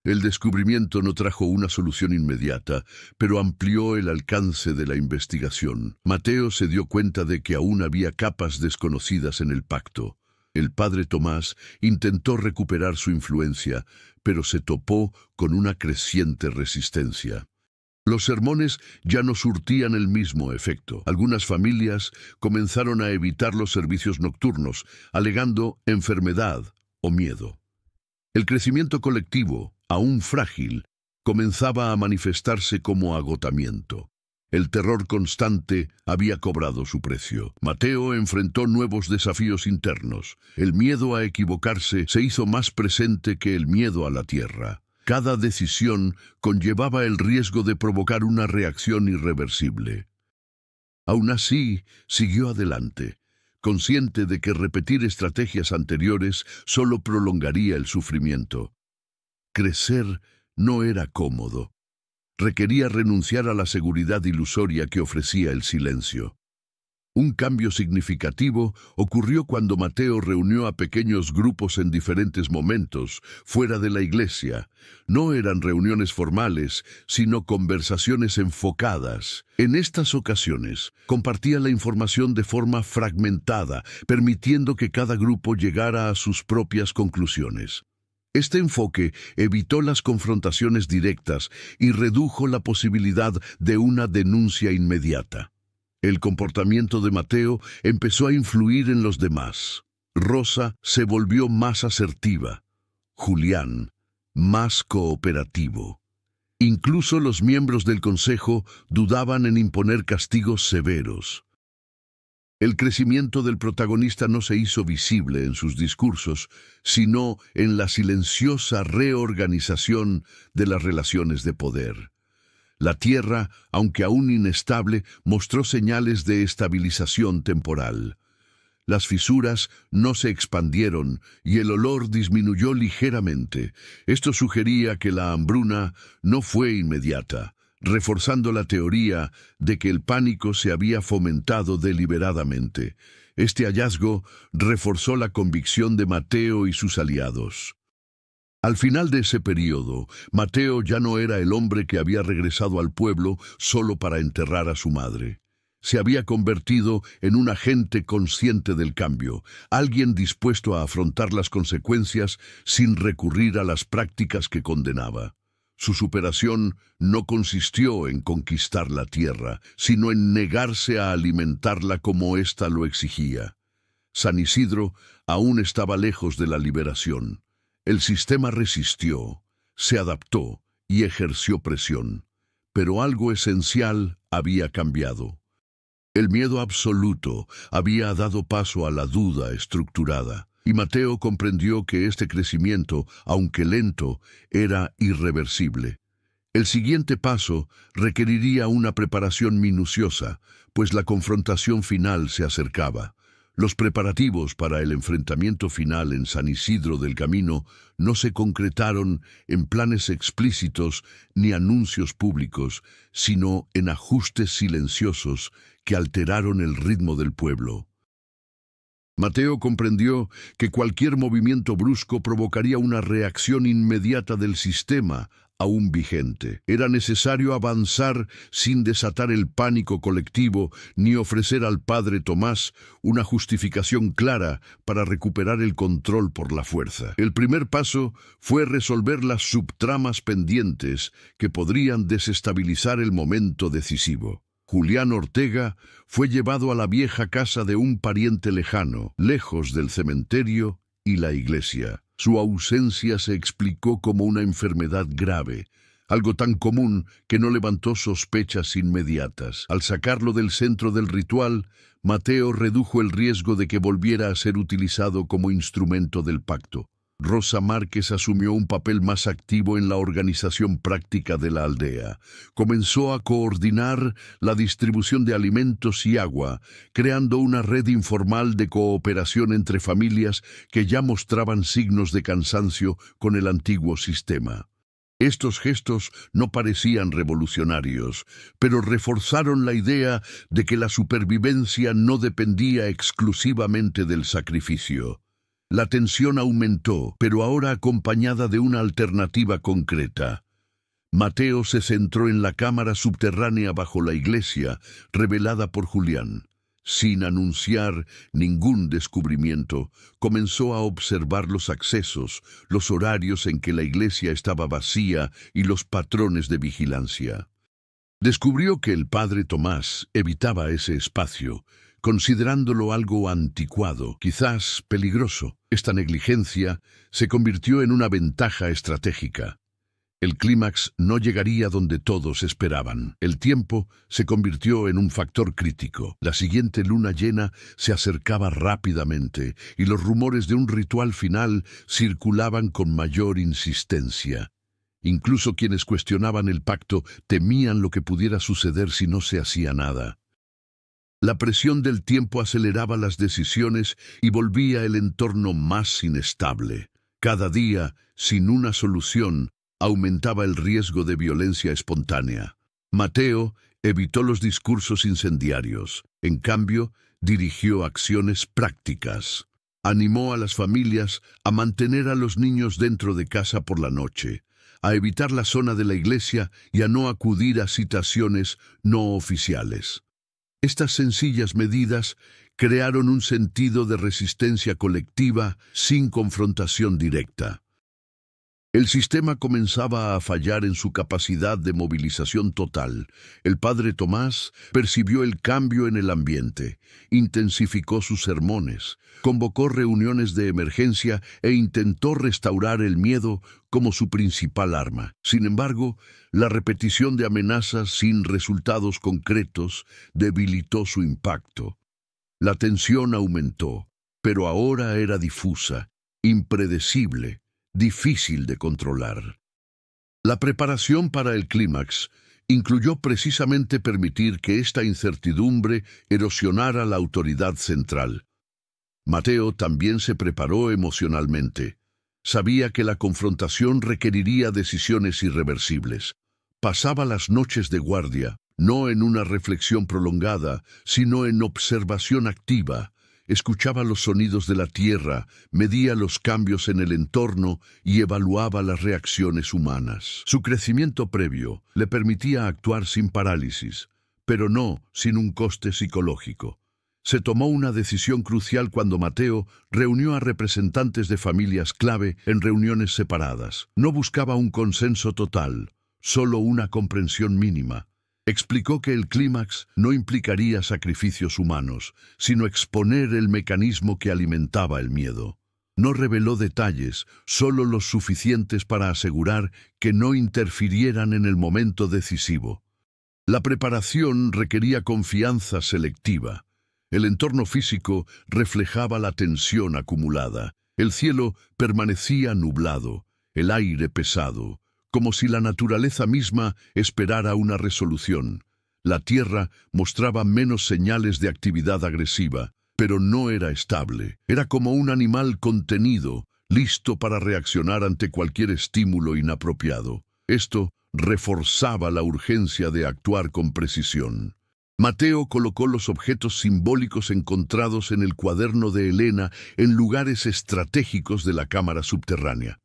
Speaker 1: El descubrimiento no trajo una solución inmediata, pero amplió el alcance de la investigación. Mateo se dio cuenta de que aún había capas desconocidas en el pacto. El padre Tomás intentó recuperar su influencia, pero se topó con una creciente resistencia. Los sermones ya no surtían el mismo efecto. Algunas familias comenzaron a evitar los servicios nocturnos, alegando enfermedad o miedo. El crecimiento colectivo, aún frágil, comenzaba a manifestarse como agotamiento. El terror constante había cobrado su precio. Mateo enfrentó nuevos desafíos internos. El miedo a equivocarse se hizo más presente que el miedo a la tierra. Cada decisión conllevaba el riesgo de provocar una reacción irreversible. Aún así, siguió adelante, consciente de que repetir estrategias anteriores solo prolongaría el sufrimiento. Crecer no era cómodo. Requería renunciar a la seguridad ilusoria que ofrecía el silencio. Un cambio significativo ocurrió cuando Mateo reunió a pequeños grupos en diferentes momentos, fuera de la iglesia. No eran reuniones formales, sino conversaciones enfocadas. En estas ocasiones, compartía la información de forma fragmentada, permitiendo que cada grupo llegara a sus propias conclusiones. Este enfoque evitó las confrontaciones directas y redujo la posibilidad de una denuncia inmediata. El comportamiento de Mateo empezó a influir en los demás. Rosa se volvió más asertiva. Julián, más cooperativo. Incluso los miembros del consejo dudaban en imponer castigos severos. El crecimiento del protagonista no se hizo visible en sus discursos, sino en la silenciosa reorganización de las relaciones de poder. La tierra, aunque aún inestable, mostró señales de estabilización temporal. Las fisuras no se expandieron y el olor disminuyó ligeramente. Esto sugería que la hambruna no fue inmediata, reforzando la teoría de que el pánico se había fomentado deliberadamente. Este hallazgo reforzó la convicción de Mateo y sus aliados. Al final de ese periodo, Mateo ya no era el hombre que había regresado al pueblo solo para enterrar a su madre. Se había convertido en un agente consciente del cambio, alguien dispuesto a afrontar las consecuencias sin recurrir a las prácticas que condenaba. Su superación no consistió en conquistar la tierra, sino en negarse a alimentarla como ésta lo exigía. San Isidro aún estaba lejos de la liberación. El sistema resistió, se adaptó y ejerció presión, pero algo esencial había cambiado. El miedo absoluto había dado paso a la duda estructurada, y Mateo comprendió que este crecimiento, aunque lento, era irreversible. El siguiente paso requeriría una preparación minuciosa, pues la confrontación final se acercaba. Los preparativos para el enfrentamiento final en San Isidro del Camino no se concretaron en planes explícitos ni anuncios públicos, sino en ajustes silenciosos que alteraron el ritmo del pueblo. Mateo comprendió que cualquier movimiento brusco provocaría una reacción inmediata del sistema, aún vigente. Era necesario avanzar sin desatar el pánico colectivo ni ofrecer al padre Tomás una justificación clara para recuperar el control por la fuerza. El primer paso fue resolver las subtramas pendientes que podrían desestabilizar el momento decisivo. Julián Ortega fue llevado a la vieja casa de un pariente lejano, lejos del cementerio y la iglesia. Su ausencia se explicó como una enfermedad grave, algo tan común que no levantó sospechas inmediatas. Al sacarlo del centro del ritual, Mateo redujo el riesgo de que volviera a ser utilizado como instrumento del pacto. Rosa Márquez asumió un papel más activo en la organización práctica de la aldea. Comenzó a coordinar la distribución de alimentos y agua, creando una red informal de cooperación entre familias que ya mostraban signos de cansancio con el antiguo sistema. Estos gestos no parecían revolucionarios, pero reforzaron la idea de que la supervivencia no dependía exclusivamente del sacrificio. La tensión aumentó, pero ahora acompañada de una alternativa concreta. Mateo se centró en la cámara subterránea bajo la iglesia, revelada por Julián. Sin anunciar ningún descubrimiento, comenzó a observar los accesos, los horarios en que la iglesia estaba vacía y los patrones de vigilancia. Descubrió que el padre Tomás evitaba ese espacio, considerándolo algo anticuado, quizás peligroso. Esta negligencia se convirtió en una ventaja estratégica. El clímax no llegaría donde todos esperaban. El tiempo se convirtió en un factor crítico. La siguiente luna llena se acercaba rápidamente y los rumores de un ritual final circulaban con mayor insistencia. Incluso quienes cuestionaban el pacto temían lo que pudiera suceder si no se hacía nada. La presión del tiempo aceleraba las decisiones y volvía el entorno más inestable. Cada día, sin una solución, aumentaba el riesgo de violencia espontánea. Mateo evitó los discursos incendiarios. En cambio, dirigió acciones prácticas. Animó a las familias a mantener a los niños dentro de casa por la noche, a evitar la zona de la iglesia y a no acudir a citaciones no oficiales. Estas sencillas medidas crearon un sentido de resistencia colectiva sin confrontación directa. El sistema comenzaba a fallar en su capacidad de movilización total. El padre Tomás percibió el cambio en el ambiente, intensificó sus sermones, convocó reuniones de emergencia e intentó restaurar el miedo como su principal arma. Sin embargo, la repetición de amenazas sin resultados concretos debilitó su impacto. La tensión aumentó, pero ahora era difusa, impredecible, difícil de controlar. La preparación para el clímax incluyó precisamente permitir que esta incertidumbre erosionara la autoridad central. Mateo también se preparó emocionalmente. Sabía que la confrontación requeriría decisiones irreversibles. Pasaba las noches de guardia, no en una reflexión prolongada, sino en observación activa. Escuchaba los sonidos de la tierra, medía los cambios en el entorno y evaluaba las reacciones humanas. Su crecimiento previo le permitía actuar sin parálisis, pero no sin un coste psicológico. Se tomó una decisión crucial cuando Mateo reunió a representantes de familias clave en reuniones separadas. No buscaba un consenso total, solo una comprensión mínima. Explicó que el clímax no implicaría sacrificios humanos, sino exponer el mecanismo que alimentaba el miedo. No reveló detalles, solo los suficientes para asegurar que no interfirieran en el momento decisivo. La preparación requería confianza selectiva. El entorno físico reflejaba la tensión acumulada. El cielo permanecía nublado, el aire pesado, como si la naturaleza misma esperara una resolución. La tierra mostraba menos señales de actividad agresiva, pero no era estable. Era como un animal contenido, listo para reaccionar ante cualquier estímulo inapropiado. Esto reforzaba la urgencia de actuar con precisión. Mateo colocó los objetos simbólicos encontrados en el cuaderno de Elena en lugares estratégicos de la cámara subterránea.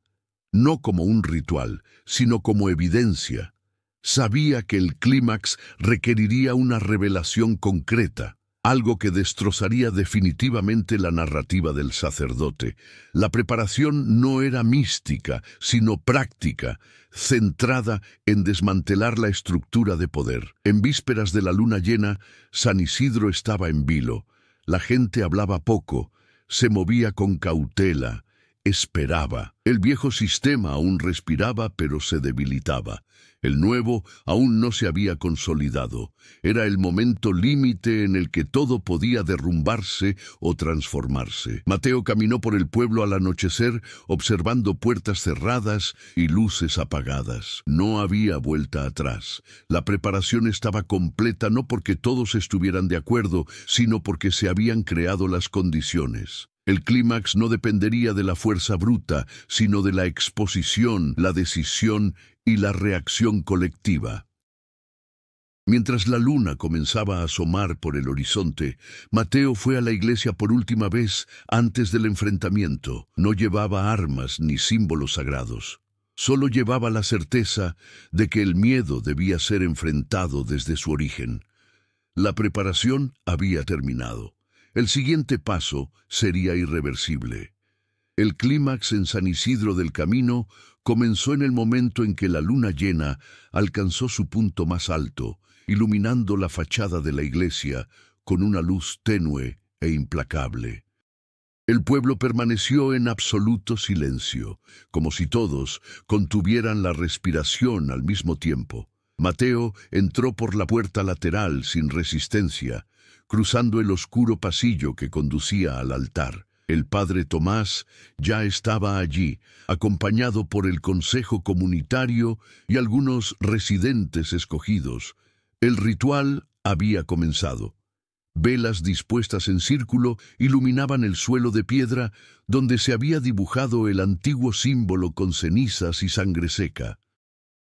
Speaker 1: No como un ritual, sino como evidencia. Sabía que el clímax requeriría una revelación concreta, algo que destrozaría definitivamente la narrativa del sacerdote. La preparación no era mística, sino práctica, centrada en desmantelar la estructura de poder. En vísperas de la luna llena, San Isidro estaba en vilo. La gente hablaba poco, se movía con cautela, esperaba. El viejo sistema aún respiraba, pero se debilitaba. El nuevo aún no se había consolidado. Era el momento límite en el que todo podía derrumbarse o transformarse. Mateo caminó por el pueblo al anochecer, observando puertas cerradas y luces apagadas. No había vuelta atrás. La preparación estaba completa no porque todos estuvieran de acuerdo, sino porque se habían creado las condiciones. El clímax no dependería de la fuerza bruta, sino de la exposición, la decisión y la reacción colectiva. Mientras la luna comenzaba a asomar por el horizonte, Mateo fue a la iglesia por última vez antes del enfrentamiento. No llevaba armas ni símbolos sagrados. Solo llevaba la certeza de que el miedo debía ser enfrentado desde su origen. La preparación había terminado. El siguiente paso sería irreversible. El clímax en San Isidro del Camino comenzó en el momento en que la luna llena alcanzó su punto más alto, iluminando la fachada de la iglesia con una luz tenue e implacable. El pueblo permaneció en absoluto silencio, como si todos contuvieran la respiración al mismo tiempo. Mateo entró por la puerta lateral sin resistencia, cruzando el oscuro pasillo que conducía al altar. El padre Tomás ya estaba allí, acompañado por el consejo comunitario y algunos residentes escogidos. El ritual había comenzado. Velas dispuestas en círculo iluminaban el suelo de piedra donde se había dibujado el antiguo símbolo con cenizas y sangre seca.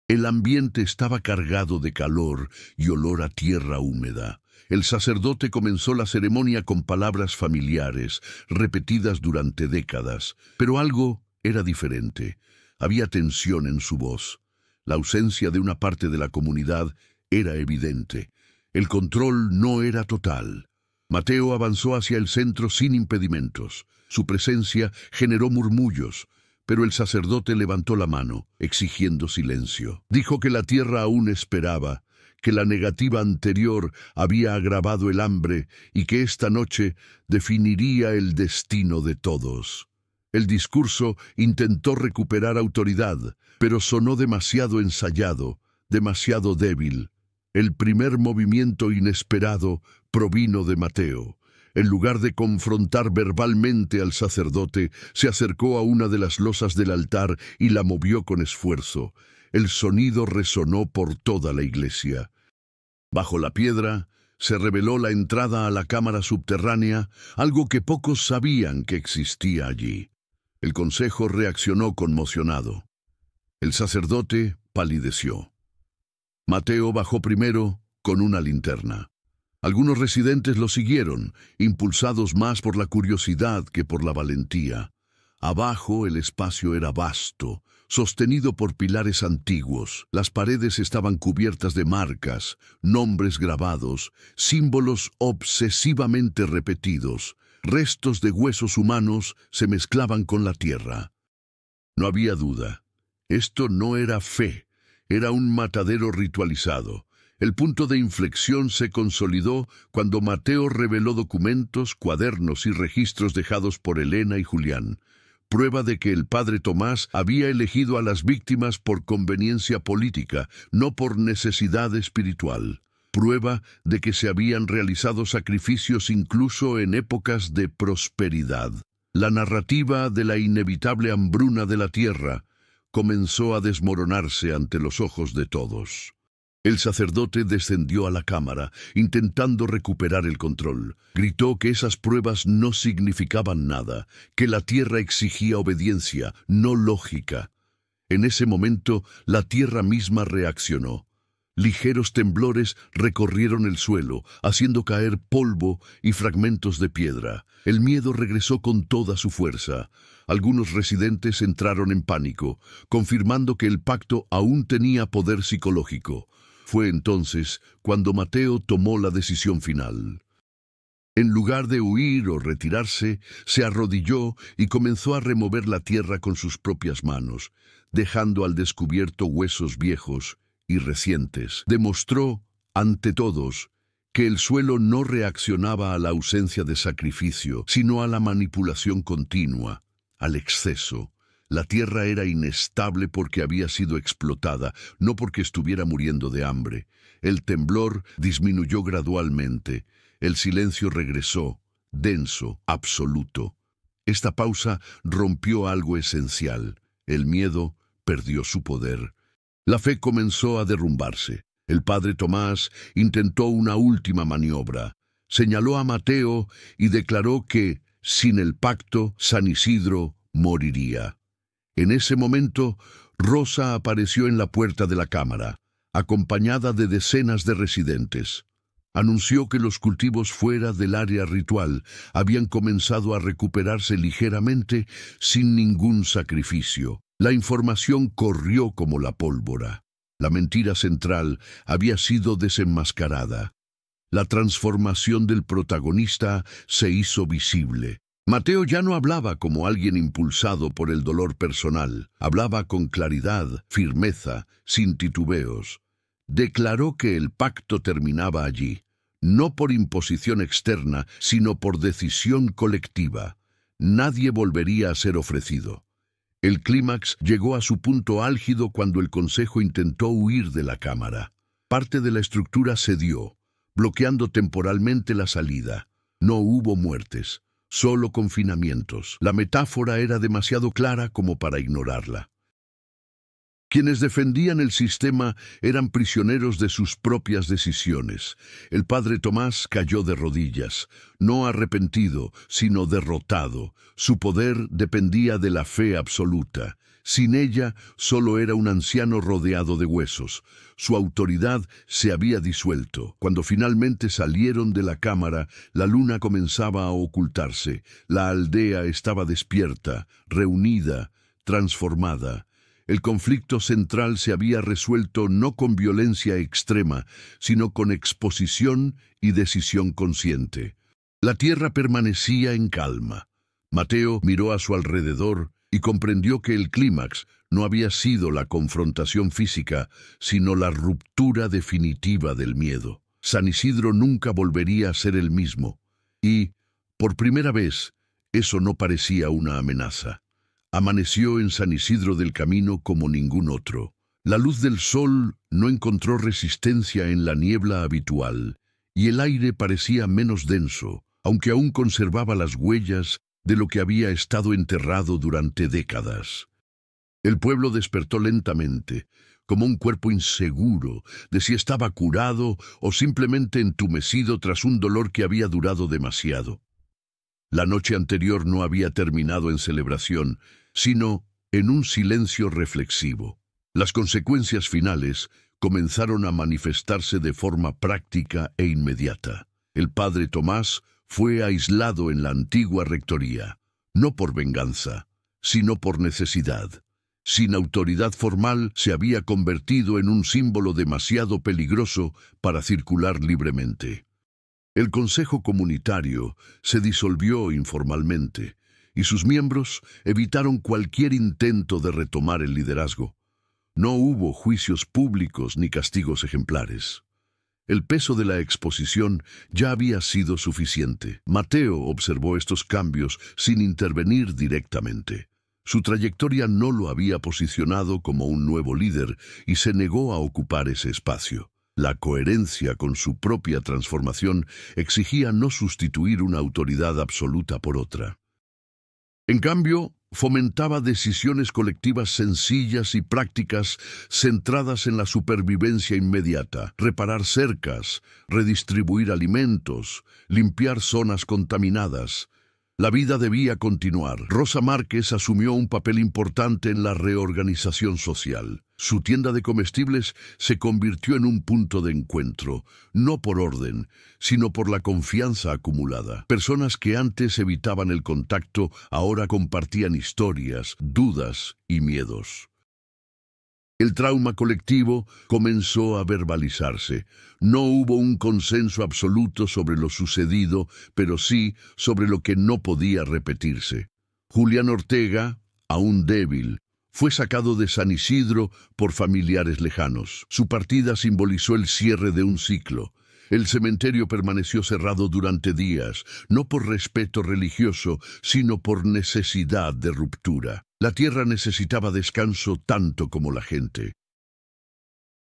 Speaker 1: El ambiente estaba cargado de calor y olor a tierra húmeda. El sacerdote comenzó la ceremonia con palabras familiares, repetidas durante décadas, pero algo era diferente. Había tensión en su voz. La ausencia de una parte de la comunidad era evidente. El control no era total. Mateo avanzó hacia el centro sin impedimentos. Su presencia generó murmullos, pero el sacerdote levantó la mano, exigiendo silencio. Dijo que la tierra aún esperaba, que la negativa anterior había agravado el hambre y que esta noche definiría el destino de todos. El discurso intentó recuperar autoridad, pero sonó demasiado ensayado, demasiado débil. El primer movimiento inesperado provino de Mateo. En lugar de confrontar verbalmente al sacerdote, se acercó a una de las losas del altar y la movió con esfuerzo. El sonido resonó por toda la iglesia. Bajo la piedra se reveló la entrada a la cámara subterránea, algo que pocos sabían que existía allí. El consejo reaccionó conmocionado. El sacerdote palideció. Mateo bajó primero con una linterna. Algunos residentes lo siguieron, impulsados más por la curiosidad que por la valentía. Abajo el espacio era vasto, sostenido por pilares antiguos. Las paredes estaban cubiertas de marcas, nombres grabados, símbolos obsesivamente repetidos. Restos de huesos humanos se mezclaban con la tierra. No había duda. Esto no era fe, era un matadero ritualizado. El punto de inflexión se consolidó cuando Mateo reveló documentos, cuadernos y registros dejados por Elena y Julián. Prueba de que el padre Tomás había elegido a las víctimas por conveniencia política, no por necesidad espiritual. Prueba de que se habían realizado sacrificios incluso en épocas de prosperidad. La narrativa de la inevitable hambruna de la tierra comenzó a desmoronarse ante los ojos de todos. El sacerdote descendió a la cámara, intentando recuperar el control. Gritó que esas pruebas no significaban nada, que la tierra exigía obediencia, no lógica. En ese momento, la tierra misma reaccionó. Ligeros temblores recorrieron el suelo, haciendo caer polvo y fragmentos de piedra. El miedo regresó con toda su fuerza. Algunos residentes entraron en pánico, confirmando que el pacto aún tenía poder psicológico. Fue entonces cuando Mateo tomó la decisión final. En lugar de huir o retirarse, se arrodilló y comenzó a remover la tierra con sus propias manos, dejando al descubierto huesos viejos y recientes. Demostró, ante todos, que el suelo no reaccionaba a la ausencia de sacrificio, sino a la manipulación continua, al exceso. La tierra era inestable porque había sido explotada, no porque estuviera muriendo de hambre. El temblor disminuyó gradualmente. El silencio regresó, denso, absoluto. Esta pausa rompió algo esencial. El miedo perdió su poder. La fe comenzó a derrumbarse. El padre Tomás intentó una última maniobra. Señaló a Mateo y declaró que, sin el pacto, San Isidro moriría. En ese momento, Rosa apareció en la puerta de la cámara, acompañada de decenas de residentes. Anunció que los cultivos fuera del área ritual habían comenzado a recuperarse ligeramente sin ningún sacrificio. La información corrió como la pólvora. La mentira central había sido desenmascarada. La transformación del protagonista se hizo visible. Mateo ya no hablaba como alguien impulsado por el dolor personal. Hablaba con claridad, firmeza, sin titubeos. Declaró que el pacto terminaba allí, no por imposición externa, sino por decisión colectiva. Nadie volvería a ser ofrecido. El clímax llegó a su punto álgido cuando el consejo intentó huir de la cámara. Parte de la estructura cedió, bloqueando temporalmente la salida. No hubo muertes. solo confinamientos. La metáfora era demasiado clara como para ignorarla. Quienes defendían el sistema eran prisioneros de sus propias decisiones. El padre Tomás cayó de rodillas, no arrepentido, sino derrotado. Su poder dependía de la fe absoluta. Sin ella, solo era un anciano rodeado de huesos. Su autoridad se había disuelto. Cuando finalmente salieron de la cámara, la luna comenzaba a ocultarse. La aldea estaba despierta, reunida, transformada. El conflicto central se había resuelto no con violencia extrema, sino con exposición y decisión consciente. La tierra permanecía en calma. Mateo miró a su alrededor y comprendió que el clímax no había sido la confrontación física, sino la ruptura definitiva del miedo. San Isidro nunca volvería a ser el mismo, y, por primera vez, eso no parecía una amenaza. Amaneció en San Isidro del Camino como ningún otro. La luz del sol no encontró resistencia en la niebla habitual, y el aire parecía menos denso, aunque aún conservaba las huellas de lo que había estado enterrado durante décadas. El pueblo despertó lentamente, como un cuerpo inseguro de si estaba curado o simplemente entumecido tras un dolor que había durado demasiado. La noche anterior no había terminado en celebración, sino en un silencio reflexivo. Las consecuencias finales comenzaron a manifestarse de forma práctica e inmediata. El padre Tomás fue aislado en la antigua rectoría, no por venganza, sino por necesidad. Sin autoridad formal, se había convertido en un símbolo demasiado peligroso para circular libremente. El Consejo Comunitario se disolvió informalmente, y sus miembros evitaron cualquier intento de retomar el liderazgo. No hubo juicios públicos ni castigos ejemplares. El peso de la exposición ya había sido suficiente. Mateo observó estos cambios sin intervenir directamente. Su trayectoria no lo había posicionado como un nuevo líder y se negó a ocupar ese espacio. La coherencia con su propia transformación exigía no sustituir una autoridad absoluta por otra. En cambio, fomentaba decisiones colectivas sencillas y prácticas centradas en la supervivencia inmediata, reparar cercas, redistribuir alimentos, limpiar zonas contaminadas. La vida debía continuar. Rosa Márquez asumió un papel importante en la reorganización social. Su tienda de comestibles se convirtió en un punto de encuentro, no por orden, sino por la confianza acumulada. Personas que antes evitaban el contacto ahora compartían historias, dudas y miedos. El trauma colectivo comenzó a verbalizarse. No hubo un consenso absoluto sobre lo sucedido, pero sí sobre lo que no podía repetirse. Julián Ortega, aún débil, fue sacado de San Isidro por familiares lejanos. Su partida simbolizó el cierre de un ciclo. El cementerio permaneció cerrado durante días, no por respeto religioso, sino por necesidad de ruptura. La tierra necesitaba descanso tanto como la gente.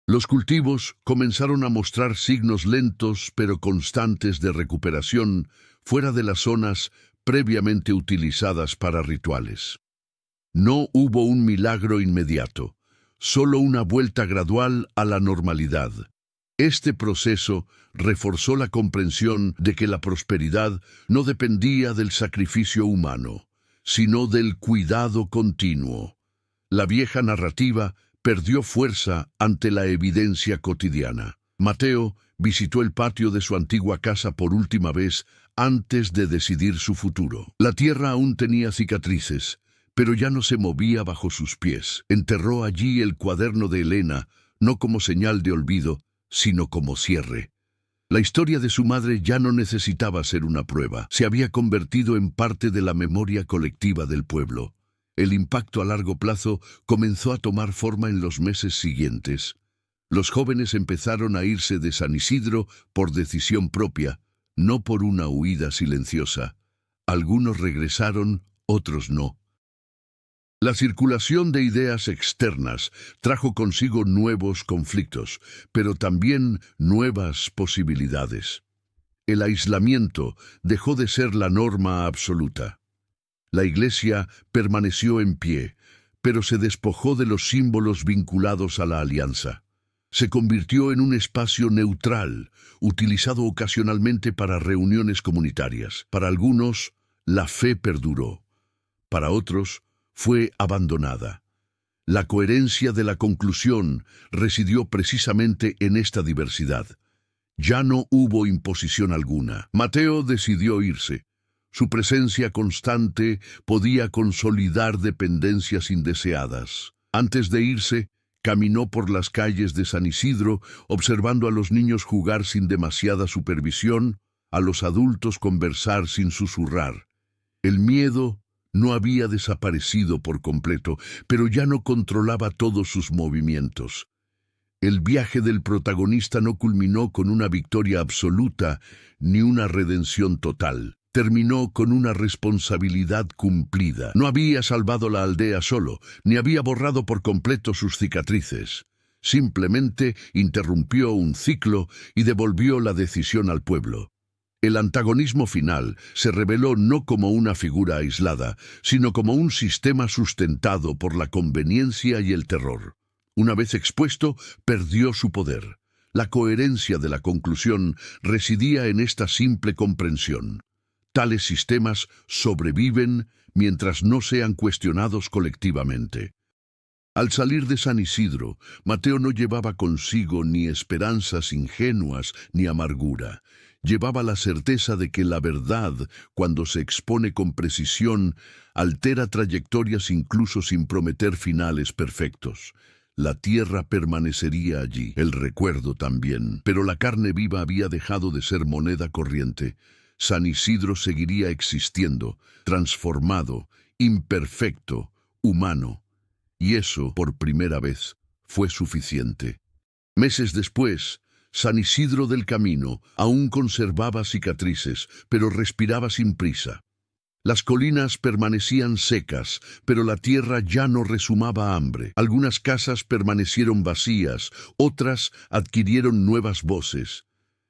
Speaker 1: Los cultivos comenzaron a mostrar signos lentos pero constantes de recuperación fuera de las zonas previamente utilizadas para rituales. No hubo un milagro inmediato, solo una vuelta gradual a la normalidad. Este proceso reforzó la comprensión de que la prosperidad no dependía del sacrificio humano, sino del cuidado continuo. La vieja narrativa perdió fuerza ante la evidencia cotidiana. Mateo visitó el patio de su antigua casa por última vez antes de decidir su futuro. La tierra aún tenía cicatrices, pero ya no se movía bajo sus pies. Enterró allí el cuaderno de Elena, no como señal de olvido, sino como cierre. La historia de su madre ya no necesitaba ser una prueba. Se había convertido en parte de la memoria colectiva del pueblo. El impacto a largo plazo comenzó a tomar forma en los meses siguientes. Los jóvenes empezaron a irse de San Isidro por decisión propia, no por una huida silenciosa. Algunos regresaron, otros no. La circulación de ideas externas trajo consigo nuevos conflictos, pero también nuevas posibilidades. El aislamiento dejó de ser la norma absoluta. La Iglesia permaneció en pie, pero se despojó de los símbolos vinculados a la alianza. Se convirtió en un espacio neutral, utilizado ocasionalmente para reuniones comunitarias. Para algunos, la fe perduró. Para otros, fue abandonada. La coherencia de la conclusión residió precisamente en esta diversidad. Ya no hubo imposición alguna. Mateo decidió irse. Su presencia constante podía consolidar dependencias indeseadas. Antes de irse, caminó por las calles de San Isidro, observando a los niños jugar sin demasiada supervisión, a los adultos conversar sin susurrar. El miedo no había desaparecido por completo, pero ya no controlaba todos sus movimientos. El viaje del protagonista no culminó con una victoria absoluta ni una redención total. Terminó con una responsabilidad cumplida. No había salvado la aldea solo, ni había borrado por completo sus cicatrices. Simplemente interrumpió un ciclo y devolvió la decisión al pueblo. El antagonismo final se reveló no como una figura aislada, sino como un sistema sustentado por la conveniencia y el terror. Una vez expuesto, perdió su poder. La coherencia de la conclusión residía en esta simple comprensión. Tales sistemas sobreviven mientras no sean cuestionados colectivamente. Al salir de San Isidro, Mateo no llevaba consigo ni esperanzas ingenuas ni amargura. Llevaba la certeza de que la verdad, cuando se expone con precisión, altera trayectorias incluso sin prometer finales perfectos. La tierra permanecería allí, el recuerdo también, pero la carne viva había dejado de ser moneda corriente. San Isidro seguiría existiendo, transformado, imperfecto, humano. Y eso, por primera vez, fue suficiente. Meses después, San Isidro del Camino aún conservaba cicatrices, pero respiraba sin prisa. Las colinas permanecían secas, pero la tierra ya no rezumaba hambre. Algunas casas permanecieron vacías, otras adquirieron nuevas voces.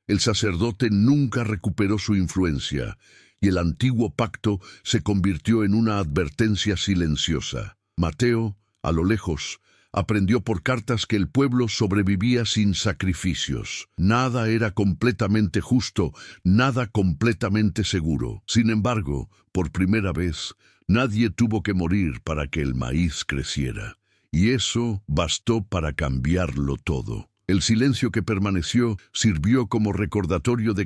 Speaker 1: El sacerdote nunca recuperó su influencia, y el antiguo pacto se convirtió en una advertencia silenciosa. Mateo, a lo lejos, aprendió por cartas que el pueblo sobrevivía sin sacrificios. Nada era completamente justo, nada completamente seguro. Sin embargo, por primera vez, nadie tuvo que morir para que el maíz creciera. Y eso bastó para cambiarlo todo. El silencio que permaneció sirvió como recordatorio de que